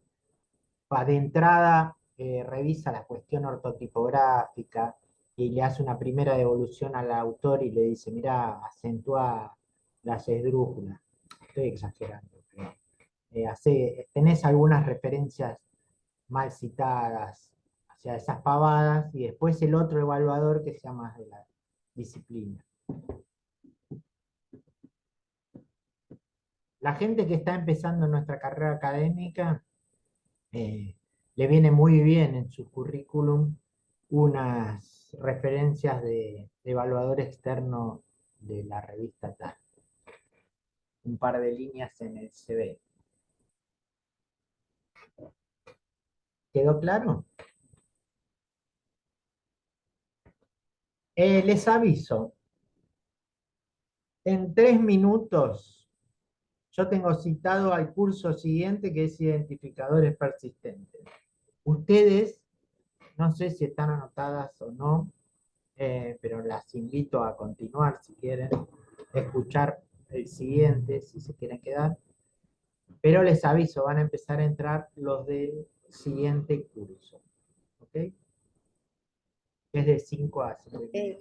de entrada revisa la cuestión ortotipográfica y le hace una primera devolución al autor y le dice, mira, acentúa las esdrújulas. Estoy exagerando, pero tenés algunas referencias mal citadas, o sea, esas pavadas, y después el otro evaluador que sea más de la disciplina. La gente que está empezando en nuestra carrera académica le viene muy bien en su currículum unas referencias de evaluador externo de la revista tal. Un par de líneas en el CV. ¿Quedó claro? Les aviso, en 3 minutos yo tengo citado al curso siguiente que es identificadores persistentes. Ustedes, no sé si están anotadas o no, pero las invito a continuar si quieren, escuchar el siguiente si se quieren quedar, pero les aviso, van a empezar a entrar los del siguiente curso, ¿ok? Es de 5 a 5:30.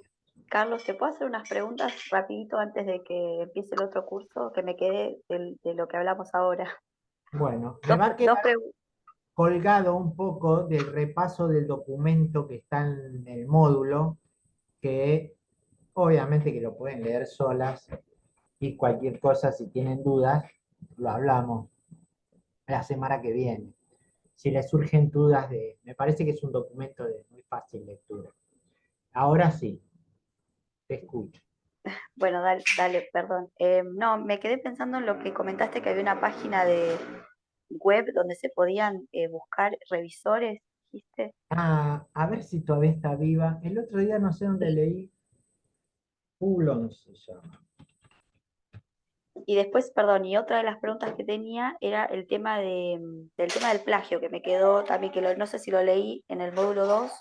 Carlos, ¿te puedo hacer unas preguntas rapidito antes de que empiece el otro curso? Que me quede de lo que hablamos ahora. Bueno, me Dos, va a dos quedar preguntas. colgado un poco del repaso del documento que está en el módulo, que obviamente que lo pueden leer solas y cualquier cosa, si tienen dudas, lo hablamos la semana que viene. si les surgen dudas me parece que es un documento de muy fácil lectura. Ahora sí, te escucho. Bueno, dale, dale, perdón. No, me quedé pensando en lo que comentaste, que había una página de web donde se podían buscar revisores, ¿viste? Ah, a ver si todavía está viva. El otro día no sé dónde leí, Pulon se llama. Y después, perdón, y otra de las preguntas que tenía era el tema del tema del plagio, que me quedó también, que no sé si lo leí en el módulo 2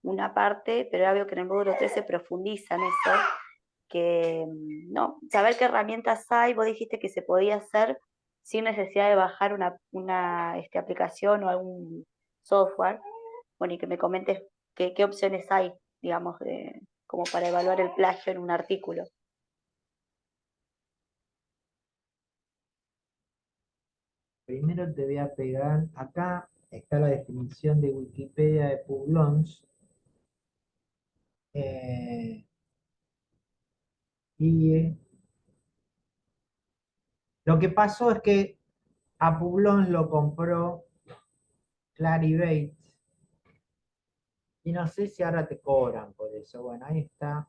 una parte, pero ahora veo que en el módulo 3 se profundiza en eso, que no, saber qué herramientas hay, vos dijiste que se podía hacer sin necesidad de bajar una aplicación o algún software, bueno, y que me comentes qué opciones hay, digamos, como para evaluar el plagio en un artículo. Primero te voy a pegar, acá está la definición de Wikipedia de Publons. Y lo que pasó es que a Publons lo compró Clarivate y no sé si ahora te cobran por eso. Bueno, ahí está,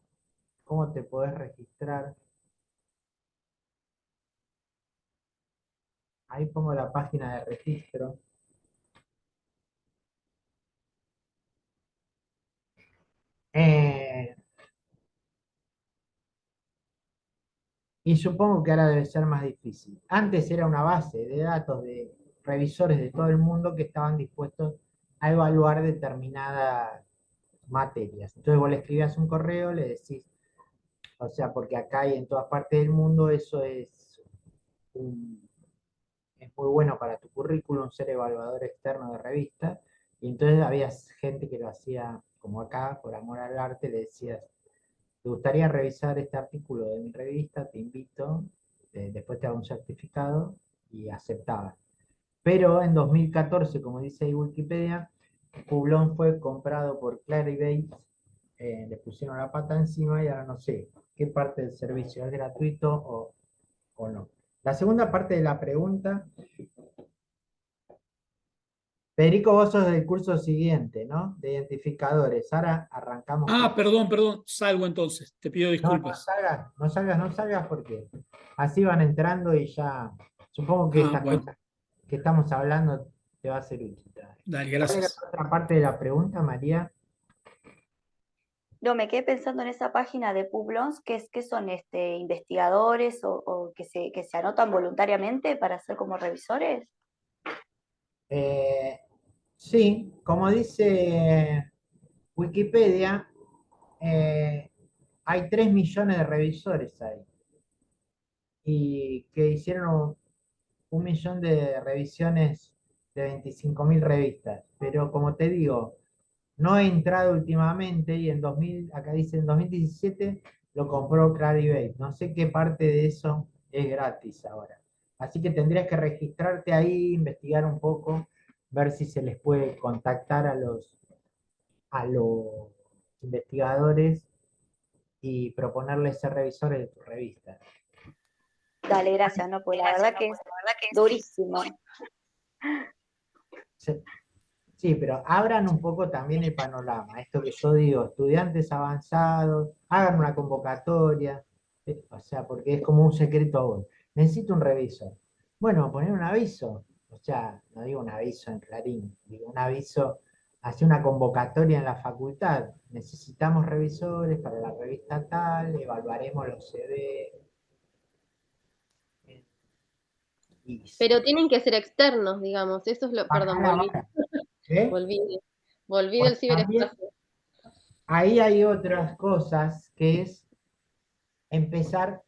cómo te podés registrar. Ahí pongo la página de registro. Eh, y supongo que ahora debe ser más difícil. Antes era una base de datos de revisores de todo el mundo que estaban dispuestos a evaluar determinadas materias. Entonces vos le escribías un correo, le decís, o sea, porque acá y en todas partes del mundo eso es muy bueno para tu currículum ser evaluador externo de revistas. Y entonces había gente que lo hacía como acá, por amor al arte, le decías, ¿te gustaría revisar este artículo de mi revista? Te invito, después te hago un certificado y aceptaba. Pero en 2014, como dice ahí Wikipedia, Publón fue comprado por Clarivate, le pusieron la pata encima y ahora no sé qué parte del servicio es gratuito o no. La segunda parte de la pregunta, Federico, vos sos del curso siguiente, ¿no? De identificadores. Ahora arrancamos con... Ah, perdón, perdón, salgo entonces, te pido No, no disculpas. salgas, no salgas, no salgas porque así van entrando y ya, supongo que Ah, estas bueno, cosas que estamos hablando te va a ser útil. dale, ¿Cuál era gracias. la otra parte de la pregunta, María? No, me quedé pensando en esa página de Publons, que son investigadores o que se anotan voluntariamente para ser como revisores. Eh, sí, como dice Wikipedia, eh, hay 3 millones de revisores ahí y que hicieron 1 millón de revisiones de 25.000 revistas. Pero como te digo, no he entrado últimamente y en 2000, acá dice en 2017 lo compró Clarivate. No sé qué parte de eso es gratis ahora. Así que tendrías que registrarte ahí, investigar un poco, ver si se les puede contactar a los investigadores y proponerles ser revisores de tu revista. Dale, gracias, ¿no? Pues la verdad que es durísimo. Sí, sí, pero abran un poco también el panorama. Esto que yo digo, estudiantes avanzados, hagan una convocatoria, o sea, porque es como un secreto aún. Necesito un revisor. Bueno, poner un aviso, o sea, no digo un aviso en Clarín, digo un aviso, hacia una convocatoria en la facultad. Necesitamos revisores para la revista tal, evaluaremos los CV. Y Pero tienen que ser externos, digamos. Eso es lo, bajar perdón, la volví, vara, ¿eh? volví, volví del Porque también ciberespacio. ahí hay otras cosas que es empezar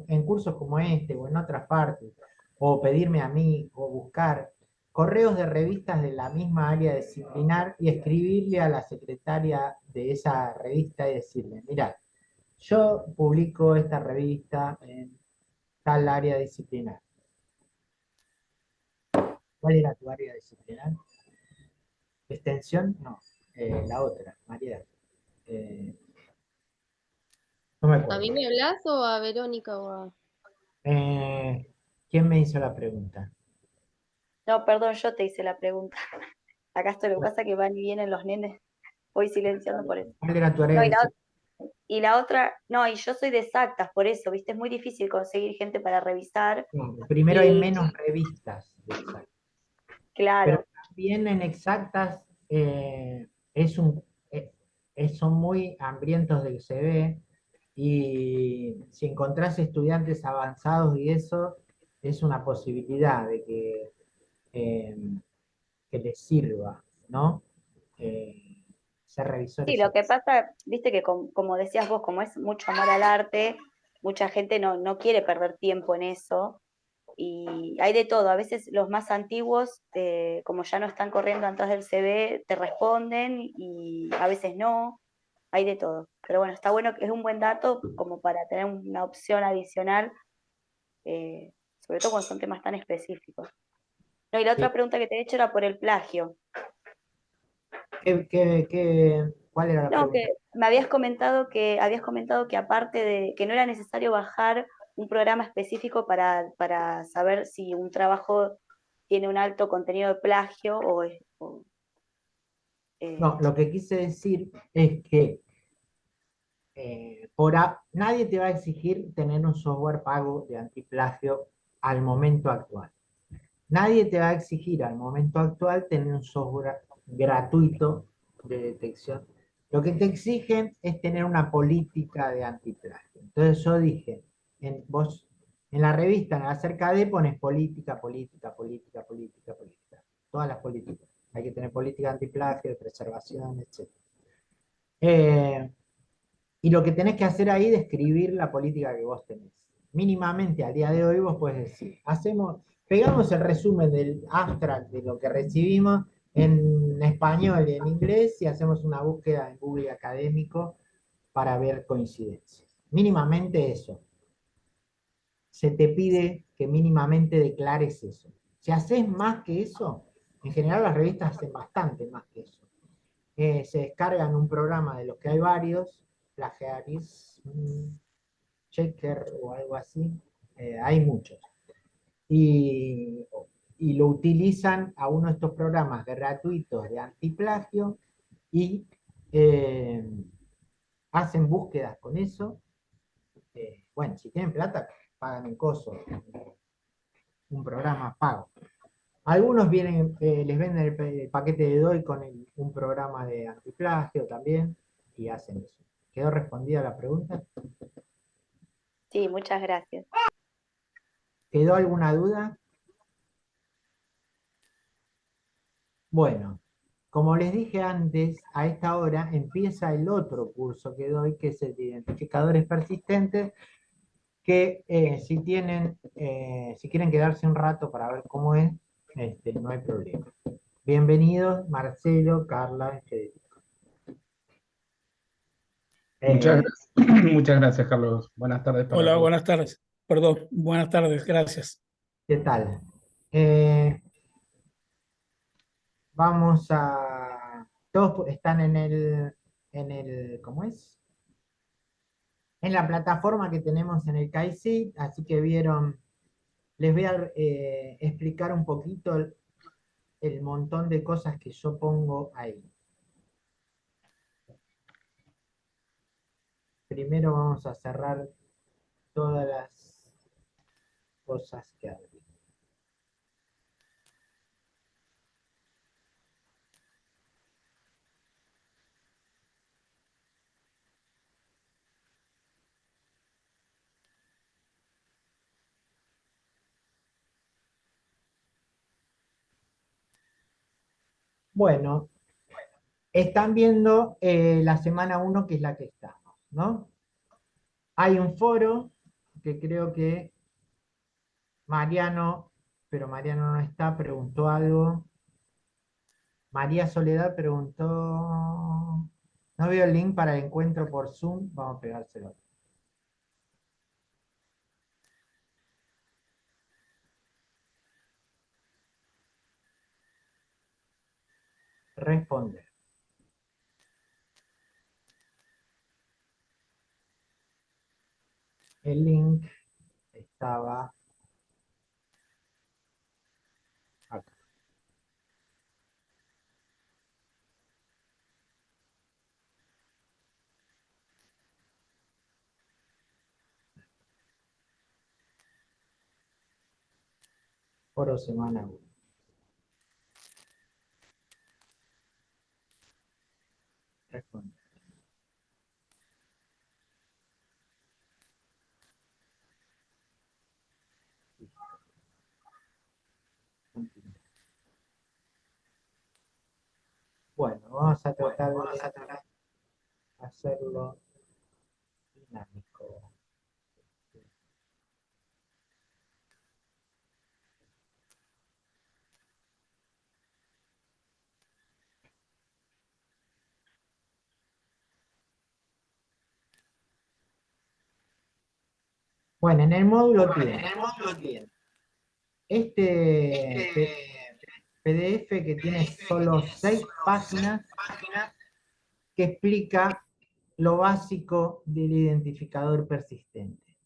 en cursos como este o en otras partes, o pedirme a mí, o buscar correos de revistas de la misma área disciplinar y escribirle a la secretaria de esa revista y decirle, mira, yo publico esta revista en tal área disciplinar. ¿Cuál era tu área disciplinar? ¿Extensión? No, la otra, María. Eh, no me ¿A acuerdo. mí me hablas o a Verónica o a...? Eh, ¿Quién me hizo la pregunta? No, perdón, yo te hice la pregunta. Acá esto lo que pasa es que van y vienen los nenes, voy silenciando por eso. ¿Cuál era tu No, herencia? y la otra, no, y yo soy de exactas, por eso, ¿viste? Es muy difícil conseguir gente para revisar. No, primero hay Y menos revistas de exactas. Pero claro, también en exactas es un, son muy hambrientos del CV y si encontrás estudiantes avanzados y eso, es una posibilidad de eh, que les sirva, ¿no? Ser sí, revisores. lo que pasa, viste que como decías vos, como es mucho amor al arte, mucha gente no quiere perder tiempo en eso. Y hay de todo, a veces los más antiguos, como ya no están corriendo atrás del CV, te responden y a veces no, hay de todo. Pero bueno, está bueno, es un buen dato como para tener una opción adicional, sobre todo cuando son temas tan específicos. No, y la Sí. otra pregunta que te he hecho era por el plagio. ¿Cuál era la No, pregunta? que me habías comentado que aparte de que no era necesario bajar un programa específico para saber si un trabajo tiene un alto contenido de plagio No, eh, lo que quise decir es que nadie te va a exigir tener un software pago de antiplagio al momento actual. Nadie te va a exigir al momento actual tener un software gratuito de detección. Lo que te exigen es tener una política de antiplagio. Entonces yo dije, vos en la revista, en la acerca de, pones política, política, política, política, política. Todas las políticas. Hay que tener política de antiplagio, de preservación, etc. Y lo que tenés que hacer ahí es describir la política que vos tenés. Mínimamente, al día de hoy vos podés decir, pegamos el resumen del abstract de lo que recibimos en español y en inglés y hacemos una búsqueda en Google académico para ver coincidencias. Mínimamente eso. Se te pide que mínimamente declares eso. Si haces más que eso, en general las revistas hacen bastante más que eso. Se descargan un programa de los que hay varios, Plagiaris, Checker o algo así, hay muchos. Y, y lo utilizan a uno de estos programas gratuitos de antiplagio y eh, hacen búsquedas con eso. Bueno, si tienen plata, pagan un coso, un programa pago. Algunos vienen, les venden el paquete de DOI con un programa de antiplagio también y hacen eso. ¿Quedó respondida la pregunta? sí, muchas gracias. ¿Quedó alguna duda? Bueno, como les dije antes, a esta hora empieza el otro curso que doy, que es el de identificadores persistentes, que si quieren quedarse un rato para ver cómo es, no hay problema. Bienvenidos, Marcelo, Carla, Federico. Muchas Eh, gracias, muchas gracias, Carlos. Buenas tardes para Hola, todos. buenas tardes. Perdón, buenas tardes, gracias. ¿Qué tal? Eh, todos están ¿cómo es? En la plataforma que tenemos en el CAICIT, así que les voy a explicar un poquito el montón de cosas que yo pongo ahí. Primero vamos a cerrar todas las cosas que hay. Bueno, están viendo la semana 1 que es la que estamos, ¿no? Hay un foro que creo que Mariano, pero Mariano no está, preguntó algo. María Soledad preguntó, no veo el link para el encuentro por Zoom, vamos a pegárselo. Responder. El link estaba acá. Foro semana 1. Responde. Bueno, vamos a tratar de hacerlo dinámico. Bueno, en el módulo tiene este PDF que tiene solo 6 páginas que explica lo básico del identificador persistente.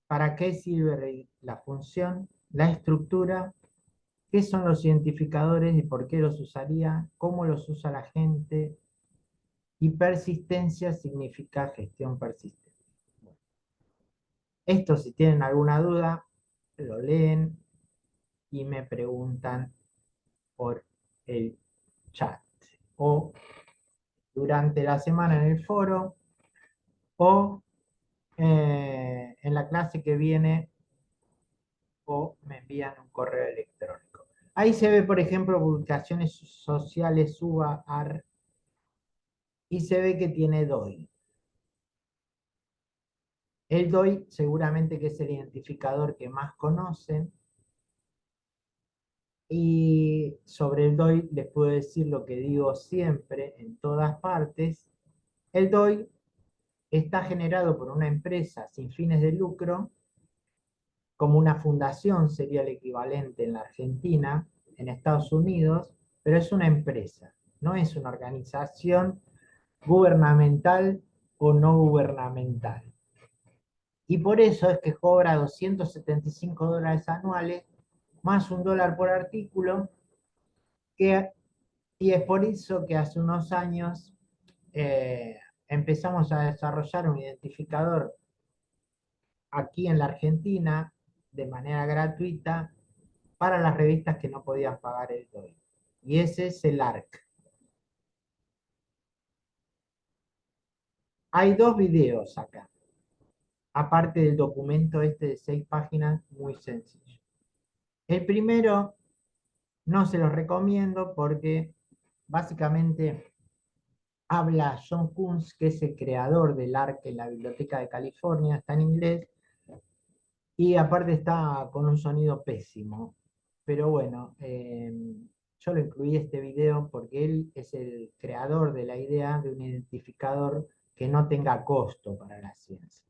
¿Para qué sirve la función, la estructura, qué son los identificadores y por qué los usaría, cómo los usa la gente? Y persistencia significa gestión persistente. Esto, si tienen alguna duda, lo leen y me preguntan por el chat o durante la semana en el foro o en la clase que viene o me envían un correo electrónico. Ahí se ve, por ejemplo, publicaciones sociales UBA-AR y se ve que tiene DOI. El DOI seguramente que es el identificador que más conocen. Y sobre el DOI les puedo decir lo que digo siempre en todas partes. El DOI está generado por una empresa sin fines de lucro, como una fundación sería el equivalente en la Argentina, en Estados Unidos, pero es una empresa, no es una organización gubernamental o no gubernamental. Y por eso es que cobra $275 anuales, más $1 por artículo, y es por eso que hace unos años empezamos a desarrollar un identificador aquí en la Argentina de manera gratuita para las revistas que no podían pagar el DOI. Y ese es el ARC. Hay 2 videos acá, aparte del documento este de 6 páginas, muy sencillo. El primero no se los recomiendo porque básicamente habla John Kunz, que es el creador del ARC en la Biblioteca de California, está en inglés, y aparte está con un sonido pésimo. Pero bueno, yo lo incluí este video porque él es el creador de la idea de un identificador que no tenga costo para la ciencia.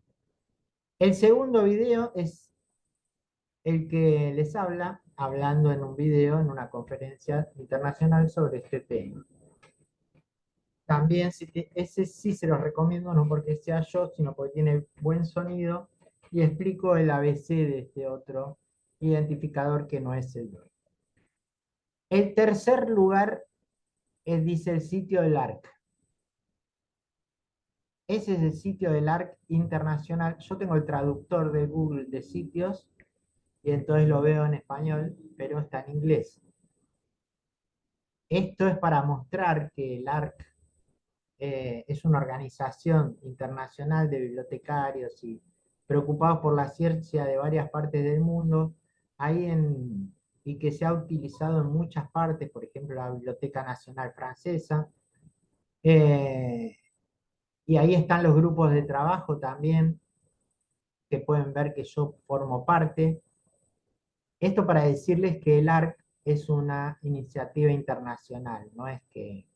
El segundo video es el que les habla, hablando en un video en una conferencia internacional sobre este tema. También ese sí se los recomiendo, no porque sea yo, sino porque tiene buen sonido y explico el ABC de este otro identificador que no es el DOI. El tercer lugar dice el sitio del ARC. Ese es el sitio del ARC internacional. Yo tengo el traductor de Google de sitios y entonces lo veo en español, pero está en inglés. Esto es para mostrar que el ARC es una organización internacional de bibliotecarios y preocupados por la ciencia de varias partes del mundo, y que se ha utilizado en muchas partes, por ejemplo la Biblioteca Nacional Francesa, y ahí están los grupos de trabajo también, que pueden ver que yo formo parte. Esto para decirles que el ARC es una iniciativa internacional, no es que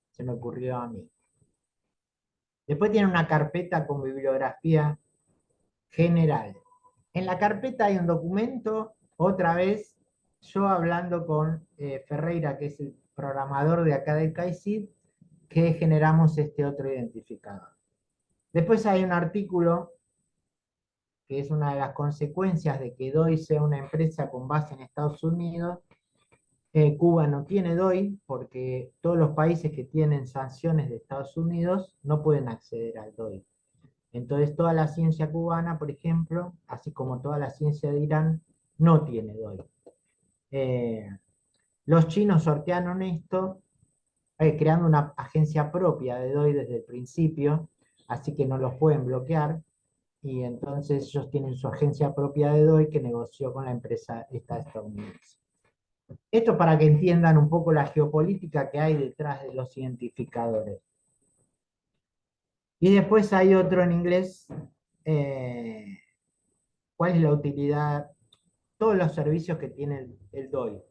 se me ocurrió a mí. Después tiene una carpeta con bibliografía general. En la carpeta hay un documento, otra vez, yo hablando con Ferreira, que es el programador de acá del CAICID, que generamos este otro identificador. Después hay un artículo que es una de las consecuencias de que DOI sea una empresa con base en Estados Unidos. Cuba no tiene DOI porque todos los países que tienen sanciones de Estados Unidos no pueden acceder al DOI. Entonces toda la ciencia cubana, por ejemplo, así como toda la ciencia de Irán, no tiene DOI. Eh, los chinos sortearon esto, creando una agencia propia de DOI desde el principio, así que no los pueden bloquear. Y entonces ellos tienen su agencia propia de DOI que negoció con la empresa esta estadounidense. Esto para que entiendan un poco la geopolítica que hay detrás de los identificadores. Y después hay otro en inglés, eh, ¿cuál es la utilidad? Todos los servicios que tiene el DOI.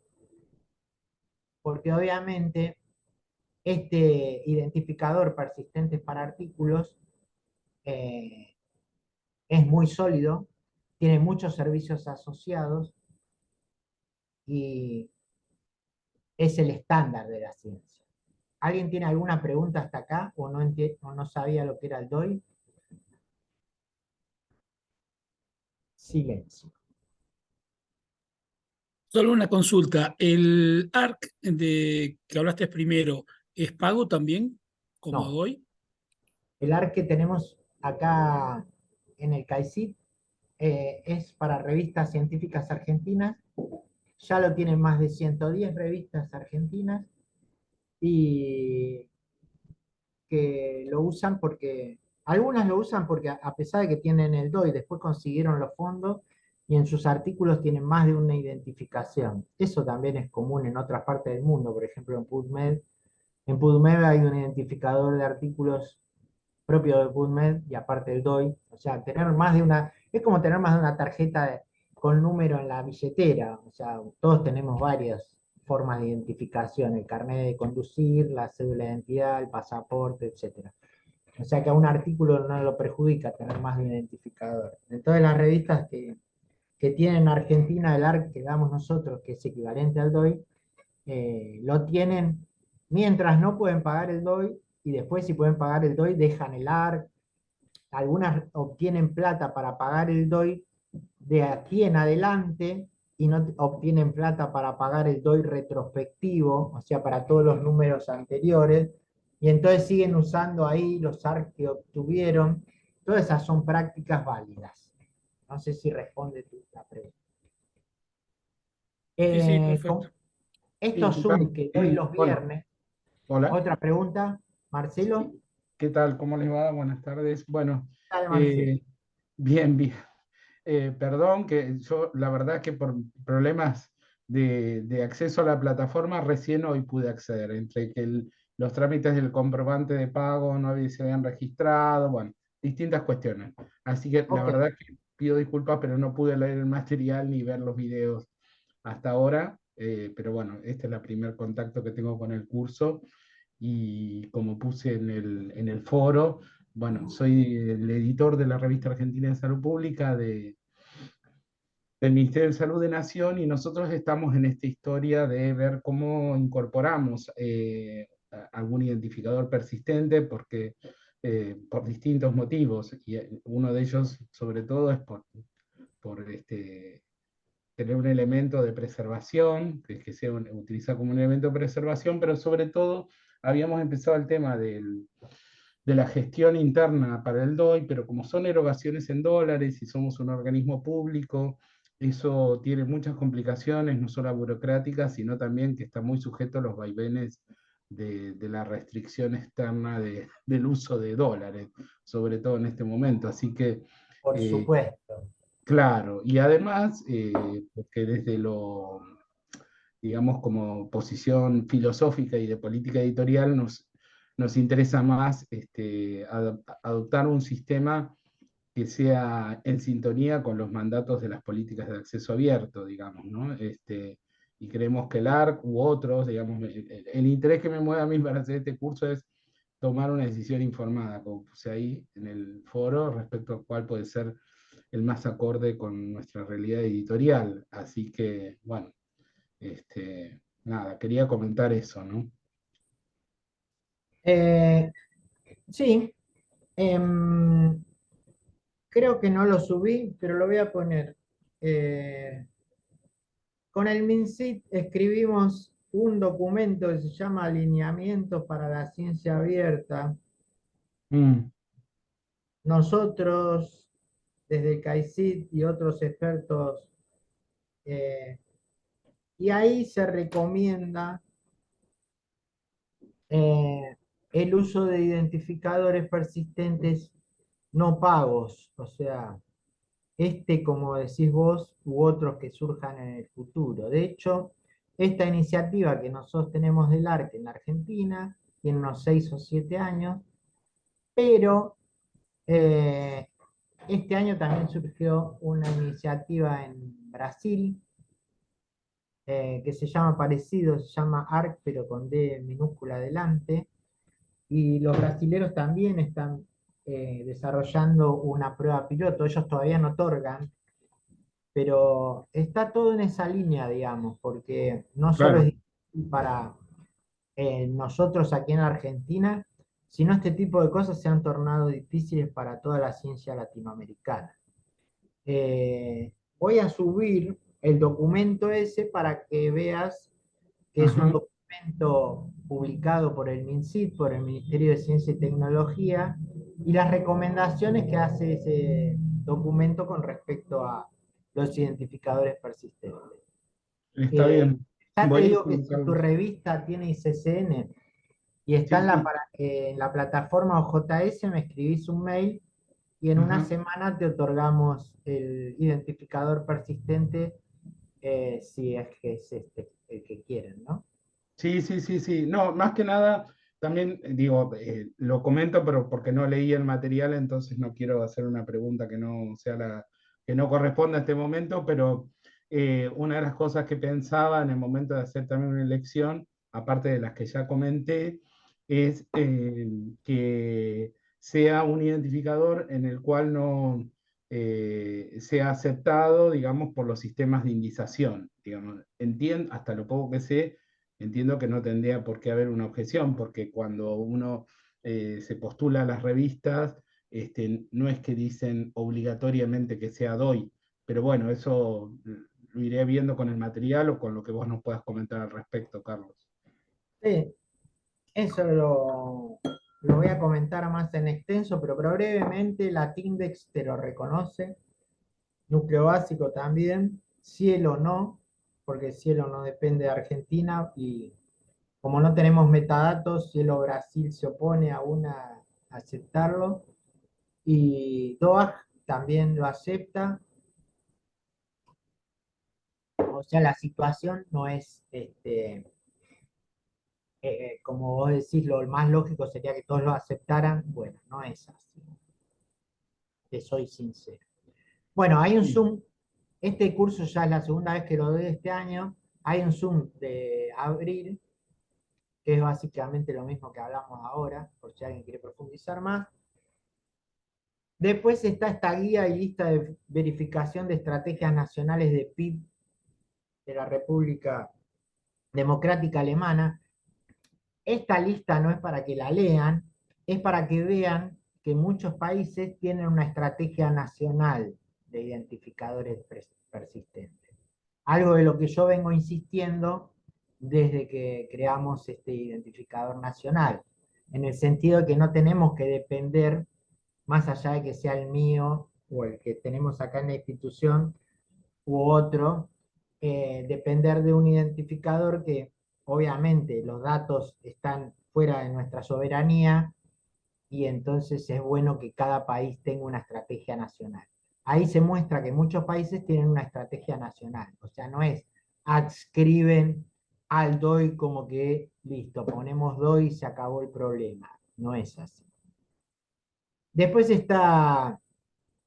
Porque obviamente este identificador persistente para artículos eh, es muy sólido, tiene muchos servicios asociados y es el estándar de la ciencia. ¿Alguien tiene alguna pregunta hasta acá o o no sabía lo que era el DOI? Silencio. Solo una consulta. ¿El ARC de que hablaste primero es pago también, como No, doy? el ARC que tenemos acá en el CAICIT es para revistas científicas argentinas. Ya lo tienen más de 110 revistas argentinas y que lo usan porque, algunas lo usan porque a pesar de que tienen el DOI, después consiguieron los fondos y en sus artículos tienen más de una identificación. Eso también es común en otras partes del mundo, por ejemplo en PubMed. En PubMed hay un identificador de artículos propio de PubMed y aparte el DOI. O sea, tener más de una, es como tener más de una tarjeta con número en la billetera. O sea, todos tenemos varias formas de identificación, el carnet de conducir, la cédula de identidad, el pasaporte, etcétera. O sea que a un artículo no lo perjudica tener más de un identificador. En todas las revistas que tienen en Argentina el ARC que damos nosotros, que es equivalente al DOI, lo tienen mientras no pueden pagar el DOI y después si pueden pagar el DOI dejan el ARC. Algunas obtienen plata para pagar el DOI de aquí en adelante y no obtienen plata para pagar el DOI retrospectivo, o sea, para todos los números anteriores, y entonces siguen usando ahí los ARC que obtuvieron. Todas esas son prácticas válidas. No sé si responde la pregunta. Sí, sí, Con perfecto. Sí, estos ¿qué Zoom tal? que doy los Hola, viernes, hola. otra pregunta, Marcelo. Sí, ¿qué tal? ¿Cómo les va? Buenas tardes. Bueno, ¿Qué tal, Marcelo? eh, bien, bien. Perdón, que yo la verdad que por problemas de acceso a la plataforma recién hoy pude acceder, entre que los trámites del comprobante de pago no se habían registrado, bueno, distintas cuestiones. Así que la Ok. verdad que pido disculpas, pero no pude leer el material ni ver los videos hasta ahora, pero bueno, este es el primer contacto que tengo con el curso y como puse en el foro, bueno, soy el editor de la Revista Argentina de Salud Pública del Ministerio de Salud de Nación y nosotros estamos en esta historia de ver cómo incorporamos algún identificador persistente porque por distintos motivos y uno de ellos sobre todo es por tener un elemento de preservación, que sea utilizado como un elemento de preservación, pero sobre todo habíamos empezado el tema de la gestión interna para el DOI, pero como son erogaciones en dólares y somos un organismo público, eso tiene muchas complicaciones, no solo burocráticas, sino también que está muy sujeto a los vaivenes de la restricción externa del uso de dólares, sobre todo en este momento. Así que Por eh, supuesto. claro, y además, porque desde lo, digamos, como posición filosófica y de política editorial, nos interesa más adoptar un sistema que sea en sintonía con los mandatos de las políticas de acceso abierto, digamos, ¿no? Y creemos que el ARC u otros, digamos, el interés que me mueve a mí para hacer este curso es tomar una decisión informada, como puse ahí en el foro, respecto a cuál puede ser el más acorde con nuestra realidad editorial. Así que, bueno, nada, quería comentar eso, ¿no? Eh, sí, em, creo que no lo subí, pero lo voy a poner. Eh, con el MinSit escribimos un documento que se llama Alineamientos para la Ciencia Abierta. Mm, Nosotros, desde el CAICIT y otros expertos, eh, Y ahí se recomienda el uso de identificadores persistentes no pagos, o sea, como decís vos, u otros que surjan en el futuro. De hecho, esta iniciativa que nosotros tenemos del ARC en la Argentina tiene unos 6 o 7 años, pero este año también surgió una iniciativa en Brasil que se llama parecido, se llama ARC, pero con D minúscula adelante, y los brasileros también están desarrollando una prueba piloto. Ellos todavía no otorgan, pero está todo en esa línea, digamos, porque no solo es Claro, difícil para nosotros aquí en Argentina, sino este tipo de cosas se han tornado difíciles para toda la ciencia latinoamericana. Voy a subir el documento ese para que veas que es un ajá. documento publicado por el MINCIT, por el Ministerio de Ciencia y Tecnología, y las recomendaciones que hace ese documento con respecto a los identificadores persistentes. Está Eh, bien. ya te digo que Buenísimo, si tu Carlos. revista tiene ICCN y está Sí, en sí. en la plataforma OJS, me escribís un mail y en una Ajá. semana te otorgamos el identificador persistente, si es que es este el que quieren, ¿no? Sí, sí, sí, sí. No, más que nada, también digo, lo comento, pero porque no leí el material, entonces no quiero hacer una pregunta que no sea que no corresponda a este momento, pero una de las cosas que pensaba en el momento de hacer también una elección, aparte de las que ya comenté, es que sea un identificador en el cual no sea aceptado, digamos, por los sistemas de indización. Digamos, entiendo, hasta lo poco que sé, entiendo que no tendría por qué haber una objeción, porque cuando uno se postula a las revistas, no es que dicen obligatoriamente que sea DOI, pero bueno, eso lo iré viendo con el material o con lo que vos nos puedas comentar al respecto, Carlos. Sí, eso lo voy a comentar más en extenso, pero brevemente la Tindex te lo reconoce, núcleo básico también, cielo no, porque cielo no depende de Argentina y como no tenemos metadatos, cielo Brasil se opone aún a aceptarlo y DOAG también lo acepta, o sea, la situación no es como vos decís, lo más lógico sería que todos lo aceptaran. Bueno, no es así, te soy sincero. Bueno, hay un Sí. Zoom, este curso ya es la segunda vez que lo doy este año, hay un Zoom de abril, que es básicamente lo mismo que hablamos ahora, por si alguien quiere profundizar más. Después está esta guía y lista de verificación de estrategias nacionales de PIB de la República Democrática Alemana. Esta lista no es para que la lean, es para que vean que muchos países tienen una estrategia nacional de identificadores persistentes. Algo de lo que yo vengo insistiendo desde que creamos este identificador nacional, en el sentido de que no tenemos que depender, más allá de que sea el mío o el que tenemos acá en la institución u otro, depender de un identificador que obviamente los datos están fuera de nuestra soberanía y entonces es bueno que cada país tenga una estrategia nacional. Ahí se muestra que muchos países tienen una estrategia nacional, o sea, no es adscriben al DOI como que listo, ponemos DOI y se acabó el problema, no es así. Después está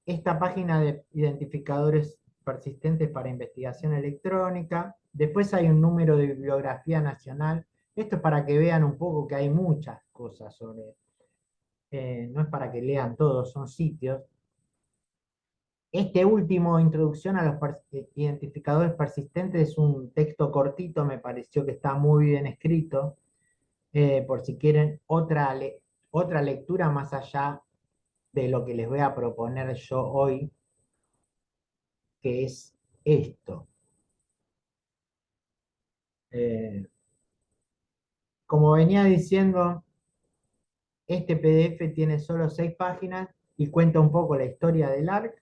esta página de identificadores persistentes para investigación electrónica. Después hay un número de bibliografía nacional. Esto es para que vean un poco que hay muchas cosas sobre, no es para que lean todos, son sitios. Este último, introducción a los identificadores persistentes, es un texto cortito, me pareció que está muy bien escrito, por si quieren otra lectura más allá de lo que les voy a proponer yo hoy, que es esto. Como venía diciendo, este PDF tiene solo 6 páginas y cuenta un poco la historia del ARC.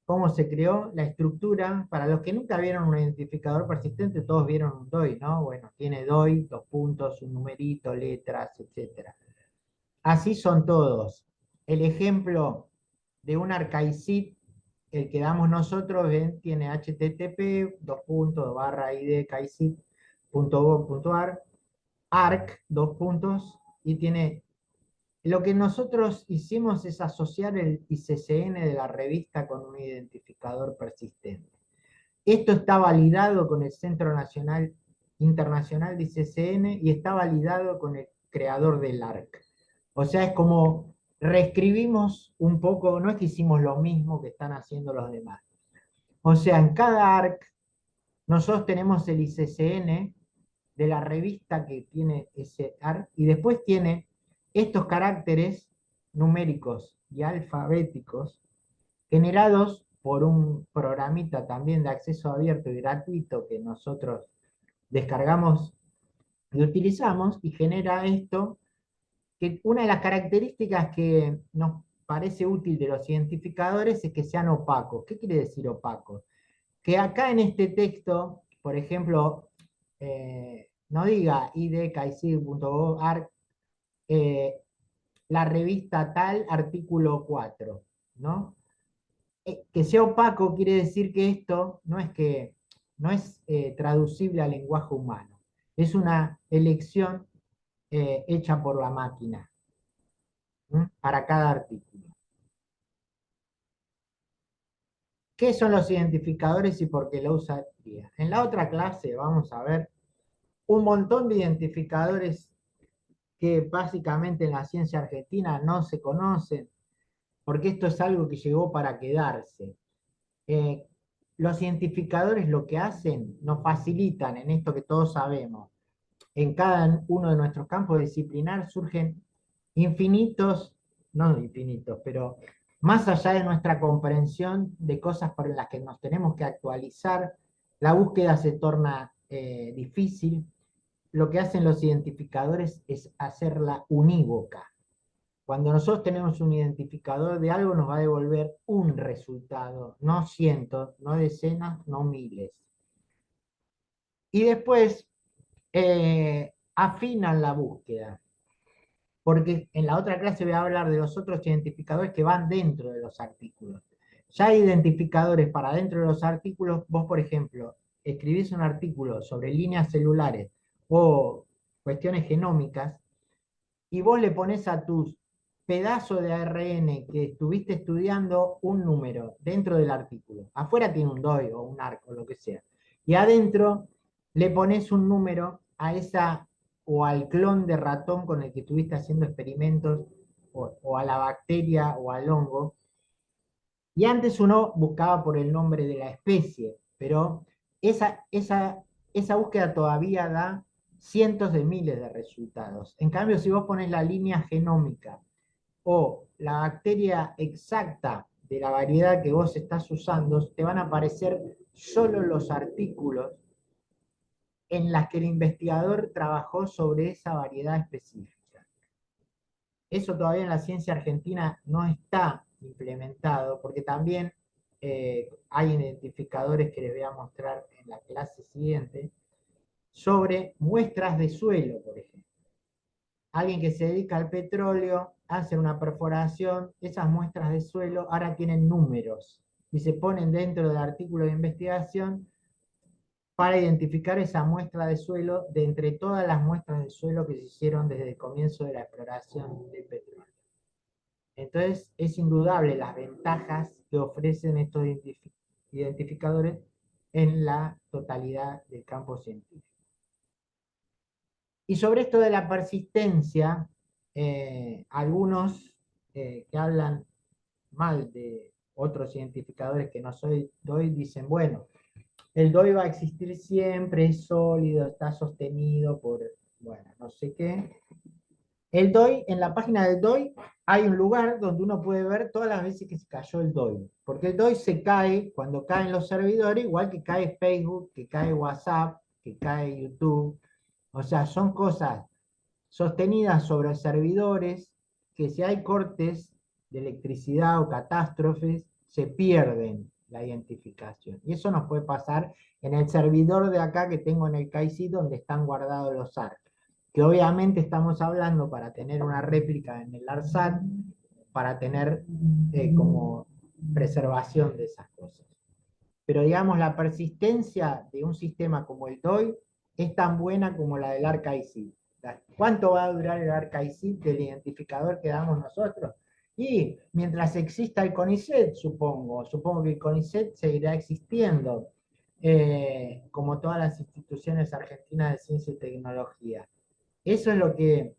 cómo se creó la estructura. Para los que nunca vieron un identificador persistente, todos vieron un DOI, ¿no? Bueno, tiene DOI, 2 puntos, un numerito, letras, etc. Así son todos. El ejemplo de un arcaicid, el que damos nosotros, ¿ven? Tiene http, id.caicid.gov.ar, arc, 2 puntos, y tiene... Lo que nosotros hicimos es asociar el ICCN de la revista con un identificador persistente. Esto está validado con el Centro Nacional Internacional de ICCN y está validado con el creador del ARC. O sea, es como reescribimos un poco, no es que hicimos lo mismo que están haciendo los demás. O sea, en cada ARC nosotros tenemos el ICCN de la revista que tiene ese ARC y después tiene estos caracteres numéricos y alfabéticos generados por un programita también de acceso abierto y gratuito que nosotros descargamos y utilizamos, y genera esto, que una de las características que nos parece útil de los identificadores es que sean opacos. ¿Qué quiere decir opacos? Que acá en este texto, por ejemplo, no diga id.caicid.gov.ar la revista tal, artículo 4, ¿no? Que sea opaco quiere decir que esto no es traducible al lenguaje humano. Es una elección hecha por la máquina, ¿m? Para cada artículo. ¿Qué son los identificadores y por qué lo usaría? En la otra clase vamos a ver un montón de identificadores que básicamente en la ciencia argentina no se conocen, porque esto es algo que llegó para quedarse. Los identificadores lo que hacen, nos facilitan en esto que todos sabemos. En cada uno de nuestros campos disciplinar surgen infinitos, no infinitos, pero más allá de nuestra comprensión de cosas por las que nos tenemos que actualizar, la búsqueda se torna difícil. Lo que hacen los identificadores es hacerla unívoca. Cuando nosotros tenemos un identificador de algo, nos va a devolver un resultado, no cientos, no decenas, no miles. Y después afinan la búsqueda, porque en la otra clase voy a hablar de los otros identificadores que van dentro de los artículos. Ya hay identificadores para dentro de los artículos. Vos, por ejemplo, escribís un artículo sobre líneas celulares o cuestiones genómicas, y vos le pones a tus pedazos de ARN que estuviste estudiando un número dentro del artículo. Afuera tiene un DOI o un ARC o lo que sea. Y adentro le pones un número a esa o al clon de ratón con el que estuviste haciendo experimentos, o a la bacteria o al hongo. Y antes uno buscaba por el nombre de la especie, pero esa búsqueda todavía da cientos de miles de resultados. En cambio, si vos pones la línea genómica o la bacteria exacta de la variedad que vos estás usando, te van a aparecer solo los artículos en las que el investigador trabajó sobre esa variedad específica. Eso todavía en la ciencia argentina no está implementado, porque también hay identificadores que les voy a mostrar en la clase siguiente, sobre muestras de suelo, por ejemplo. Alguien que se dedica al petróleo hace una perforación, esas muestras de suelo ahora tienen números y se ponen dentro del artículo de investigación para identificar esa muestra de suelo de entre todas las muestras de suelo que se hicieron desde el comienzo de la exploración del petróleo. Entonces, es indudable las ventajas que ofrecen estos identificadores en la totalidad del campo científico. Y sobre esto de la persistencia, algunos que hablan mal de otros identificadores que no soy DOI dicen, bueno, el DOI va a existir siempre, es sólido, está sostenido por, bueno, no sé qué. El DOI, en la página del DOI hay un lugar donde uno puede ver todas las veces que se cayó el DOI. Porque el DOI se cae cuando caen los servidores, igual que cae Facebook, que cae WhatsApp, que cae YouTube. O sea, son cosas sostenidas sobre servidores que si hay cortes de electricidad o catástrofes, se pierden. la identificación. Y eso nos puede pasar en el servidor de acá que tengo en el KIC donde están guardados los ARC. Que obviamente estamos hablando para tener una réplica en el ARSAT, para tener como preservación de esas cosas. Pero digamos, la persistencia de un sistema como el DOI es tan buena como la del ARC-IC. ¿Cuánto va a durar el ARC-IC del identificador que damos nosotros? Y mientras exista el CONICET, supongo que el CONICET seguirá existiendo, como todas las instituciones argentinas de ciencia y tecnología. Eso es lo que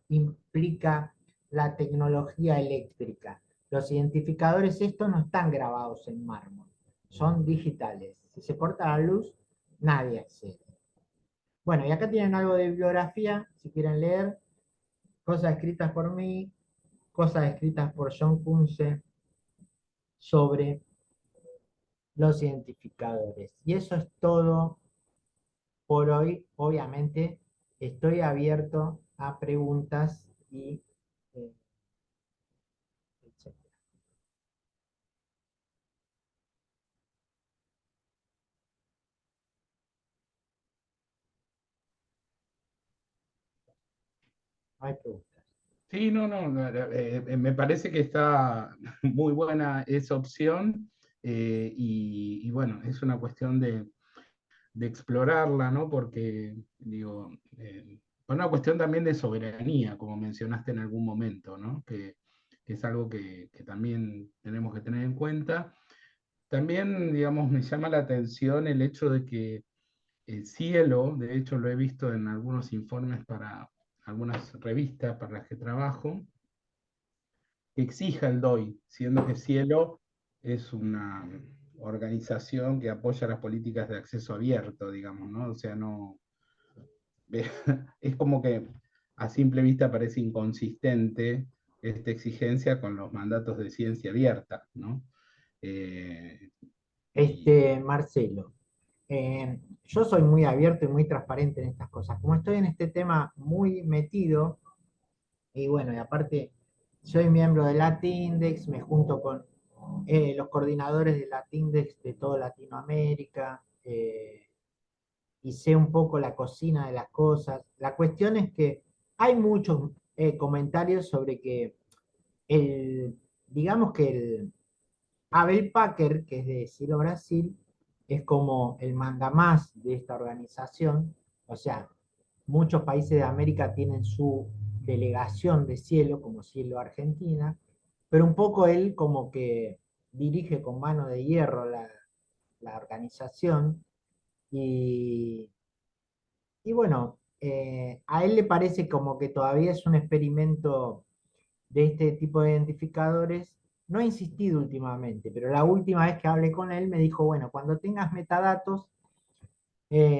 implica la tecnología eléctrica. Los identificadores estos no están grabados en mármol, son digitales. Si se corta la luz, nadie accede. Bueno, y acá tienen algo de bibliografía, si quieren leer, cosas escritas por mí, cosas escritas por John Kunze sobre los identificadores. Y eso es todo por hoy. Obviamente estoy abierto a preguntas y etc. No hay preguntas. Sí, me parece que está muy buena esa opción y bueno, es una cuestión de explorarla, ¿no? Porque, digo, una cuestión también de soberanía, como mencionaste en algún momento, ¿no? Que es algo que también tenemos que tener en cuenta. También, digamos, me llama la atención el hecho de que el cielo, de hecho lo he visto en algunos informes para algunas revistas para las que trabajo, que exija el DOI, siendo que Cielo es una organización que apoya las políticas de acceso abierto, digamos, ¿no? O sea, no, es como que a simple vista parece inconsistente esta exigencia con los mandatos de ciencia abierta, ¿no? Eh, y Marcelo, yo soy muy abierto y muy transparente en estas cosas. Como estoy en este tema muy metido, y bueno, y aparte soy miembro de Latindex, me junto con los coordinadores de Latindex de toda Latinoamérica, y sé un poco la cocina de las cosas. La cuestión es que hay muchos comentarios sobre que digamos que el Abel Packer, que es de Cielo Brasil, es como el mandamás de esta organización. O sea, muchos países de América tienen su delegación de Cielo, como Cielo Argentina, pero un poco él como que dirige con mano de hierro la organización y, y bueno, a él le parece como que todavía es un experimento de este tipo de identificadores. No he insistido últimamente, pero la última vez que hablé con él me dijo, bueno, cuando tengas metadatos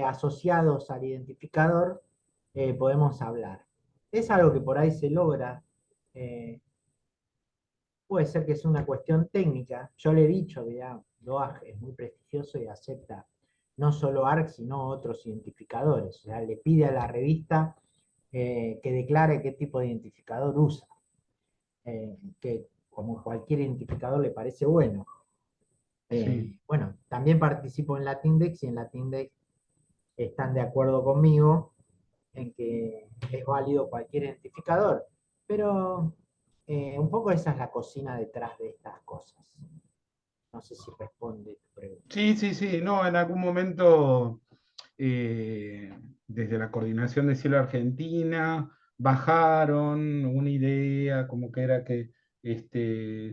asociados al identificador, podemos hablar. Es algo que por ahí se logra. eh, Puede ser que es una cuestión técnica. Yo le he dicho, digamos, DOAJ es muy prestigioso y acepta no solo ARC, sino otros identificadores. O sea, le pide a la revista que declare qué tipo de identificador usa, que como cualquier identificador le parece bueno. sí. Bueno, también participo en Latindex y en Latindex están de acuerdo conmigo en que es válido cualquier identificador, pero un poco esa es la cocina detrás de estas cosas. No sé si responde tu pregunta. Sí, no, en algún momento desde la coordinación de Cielo Argentina bajaron una idea como que era que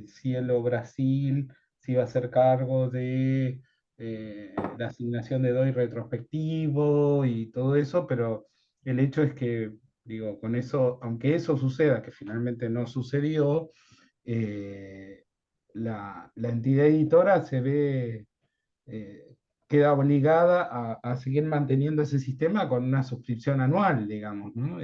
Cielo Brasil se iba a hacer cargo de la asignación de DOI retrospectivo y todo eso, pero el hecho es que, digo, con eso, aunque eso suceda, que finalmente no sucedió, la entidad editora se ve queda obligada a seguir manteniendo ese sistema con una suscripción anual, digamos, ¿no?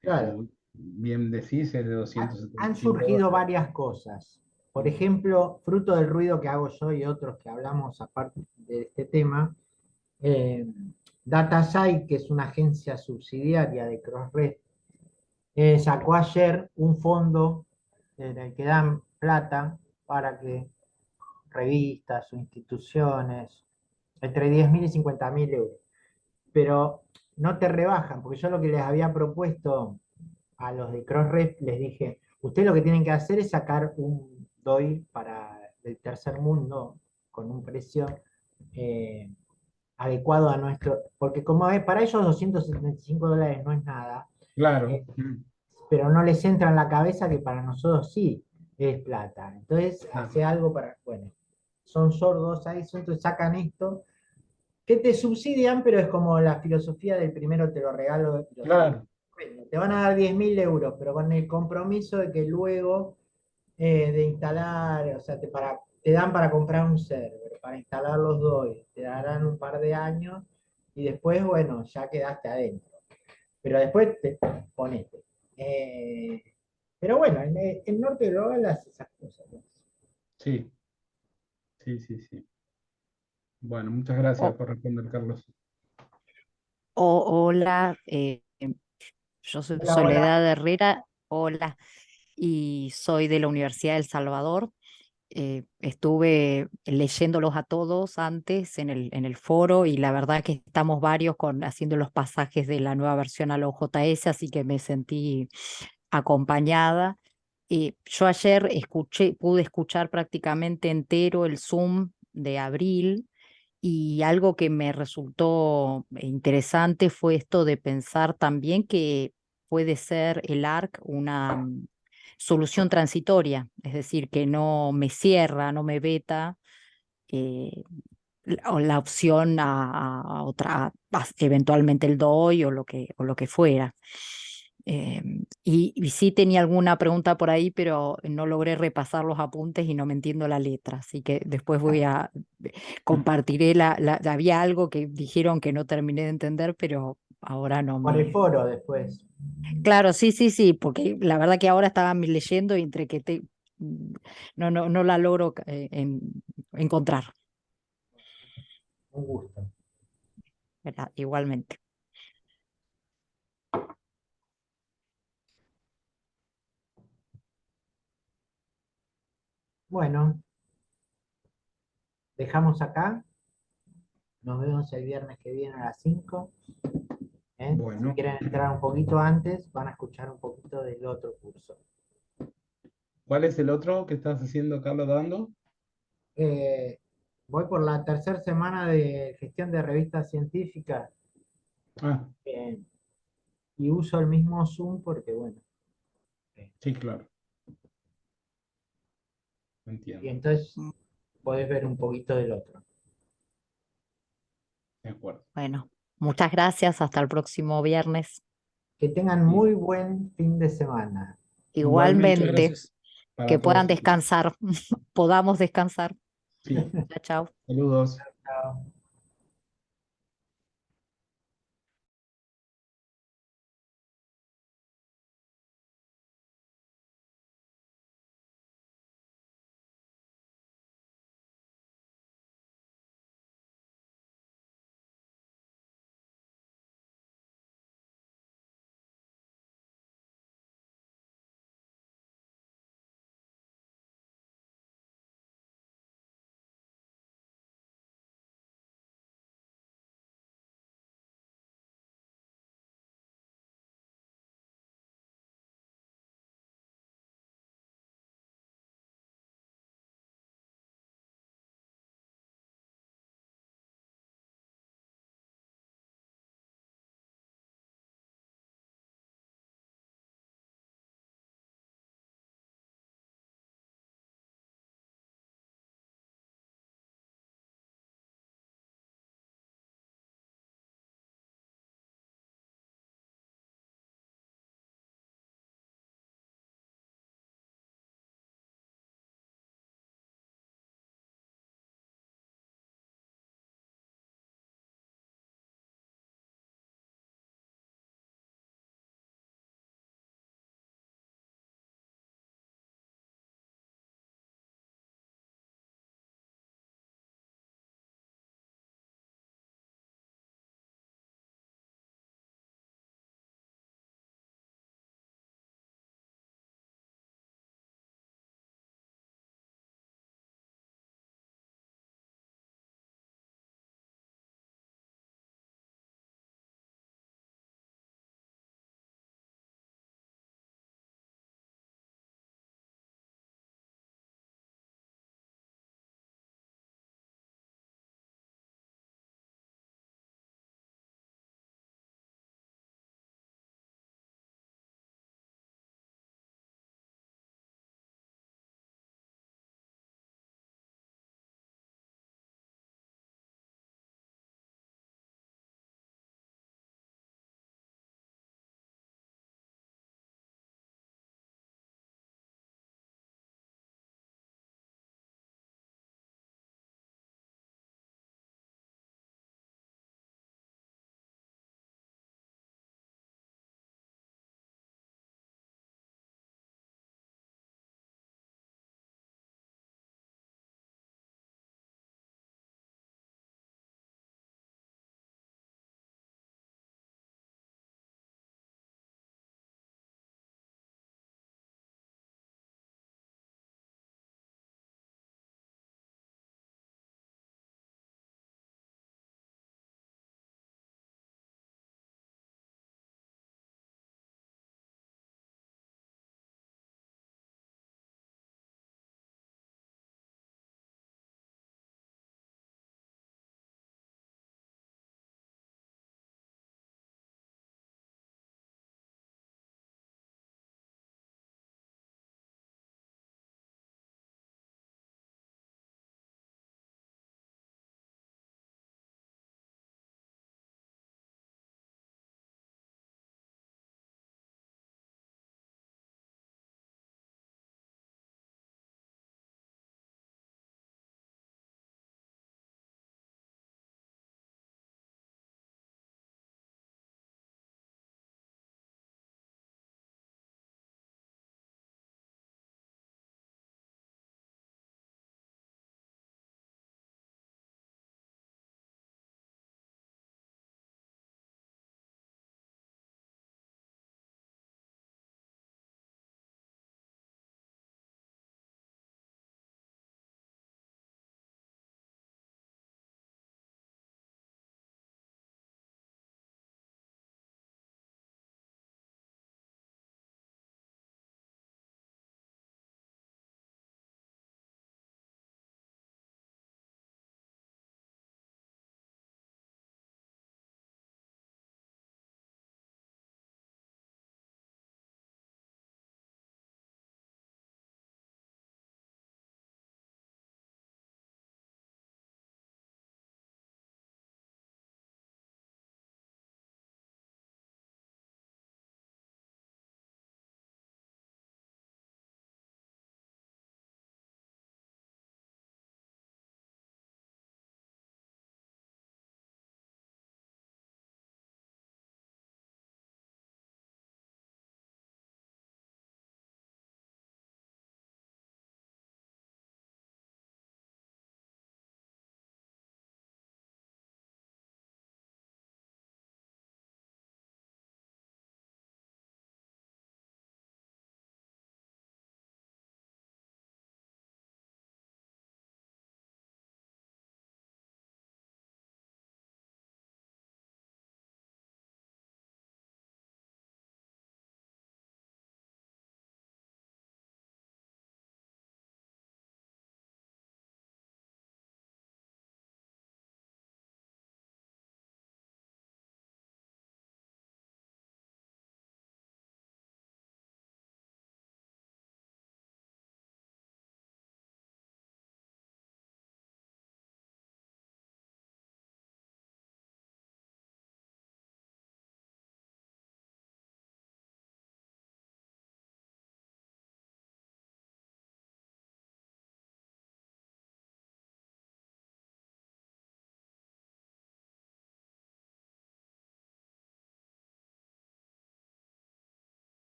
Claro, Como bien decís, es de han 275 surgido dólares. varias cosas. Por ejemplo, fruto del ruido que hago yo y otros que hablamos aparte de este tema, eh, DataSite, que es una agencia subsidiaria de CrossRed, sacó ayer un fondo en el que dan plata para que revistas o instituciones, entre 10.000 y 50.000 euros. Pero no te rebajan, porque yo lo que les había propuesto a los de Crossref, les dije, ustedes lo que tienen que hacer es sacar un DOI para el tercer mundo con un precio adecuado a nuestro, porque como es, para ellos $275 no es nada, Claro. pero no les entra en la cabeza que para nosotros sí es plata. Entonces, Claro. hace algo para, bueno, son sordos a eso, entonces sacan esto, que te subsidian, pero es como la filosofía del primero te lo regalo. Claro. Bueno, te van a dar 10.000 euros, pero con el compromiso de que luego de instalar, o sea, te dan para comprar un server, para instalar los DOI, te darán un par de años y después, bueno, ya quedaste adentro. Pero después te ponete. Pero bueno, el norte global hace esas cosas, ¿no? Sí, sí. Bueno, muchas gracias O- por responder, Carlos. Hola, yo soy Hola, hola. Soledad Herrera, hola, y soy de la Universidad del Salvador. Estuve leyéndolos a todos antes en el foro y la verdad que estamos varios haciendo los pasajes de la nueva versión a los JS, así que me sentí acompañada. Yo ayer pude escuchar prácticamente entero el Zoom de abril y algo que me resultó interesante fue esto de pensar también que puede ser el ARC una solución transitoria, es decir, que no me cierra, no me veta o la opción a otra, eventualmente el DOI o lo que fuera. Y sí tenía alguna pregunta por ahí, pero no logré repasar los apuntes y no me entiendo la letra, así que después compartiré había algo que dijeron que no terminé de entender, pero ahora no Por el me... foro después. Claro, sí, porque la verdad que ahora estaba leyendo y entre que no la logro encontrar, Un gusto. ¿verdad? Igualmente. Bueno, dejamos acá. Nos vemos el viernes que viene a las 5. Si Bueno, quieren entrar un poquito antes, van a escuchar un poquito del otro curso. ¿cuál es el otro que estás haciendo, Carlos, dando? Eh, Voy por la tercera semana de gestión de revistas científicas Ah, eh, y uso el mismo Zoom porque, bueno, sí, claro. y Entiendo. entonces podés ver un poquito del otro. De acuerdo. Bueno, muchas gracias. Hasta el próximo viernes. Que tengan Sí. muy buen fin de semana. Muchas Igualmente Igualmente, gracias. que para puedan todos. descansar, podamos descansar. Sí, Chao, chao. saludos. Chao.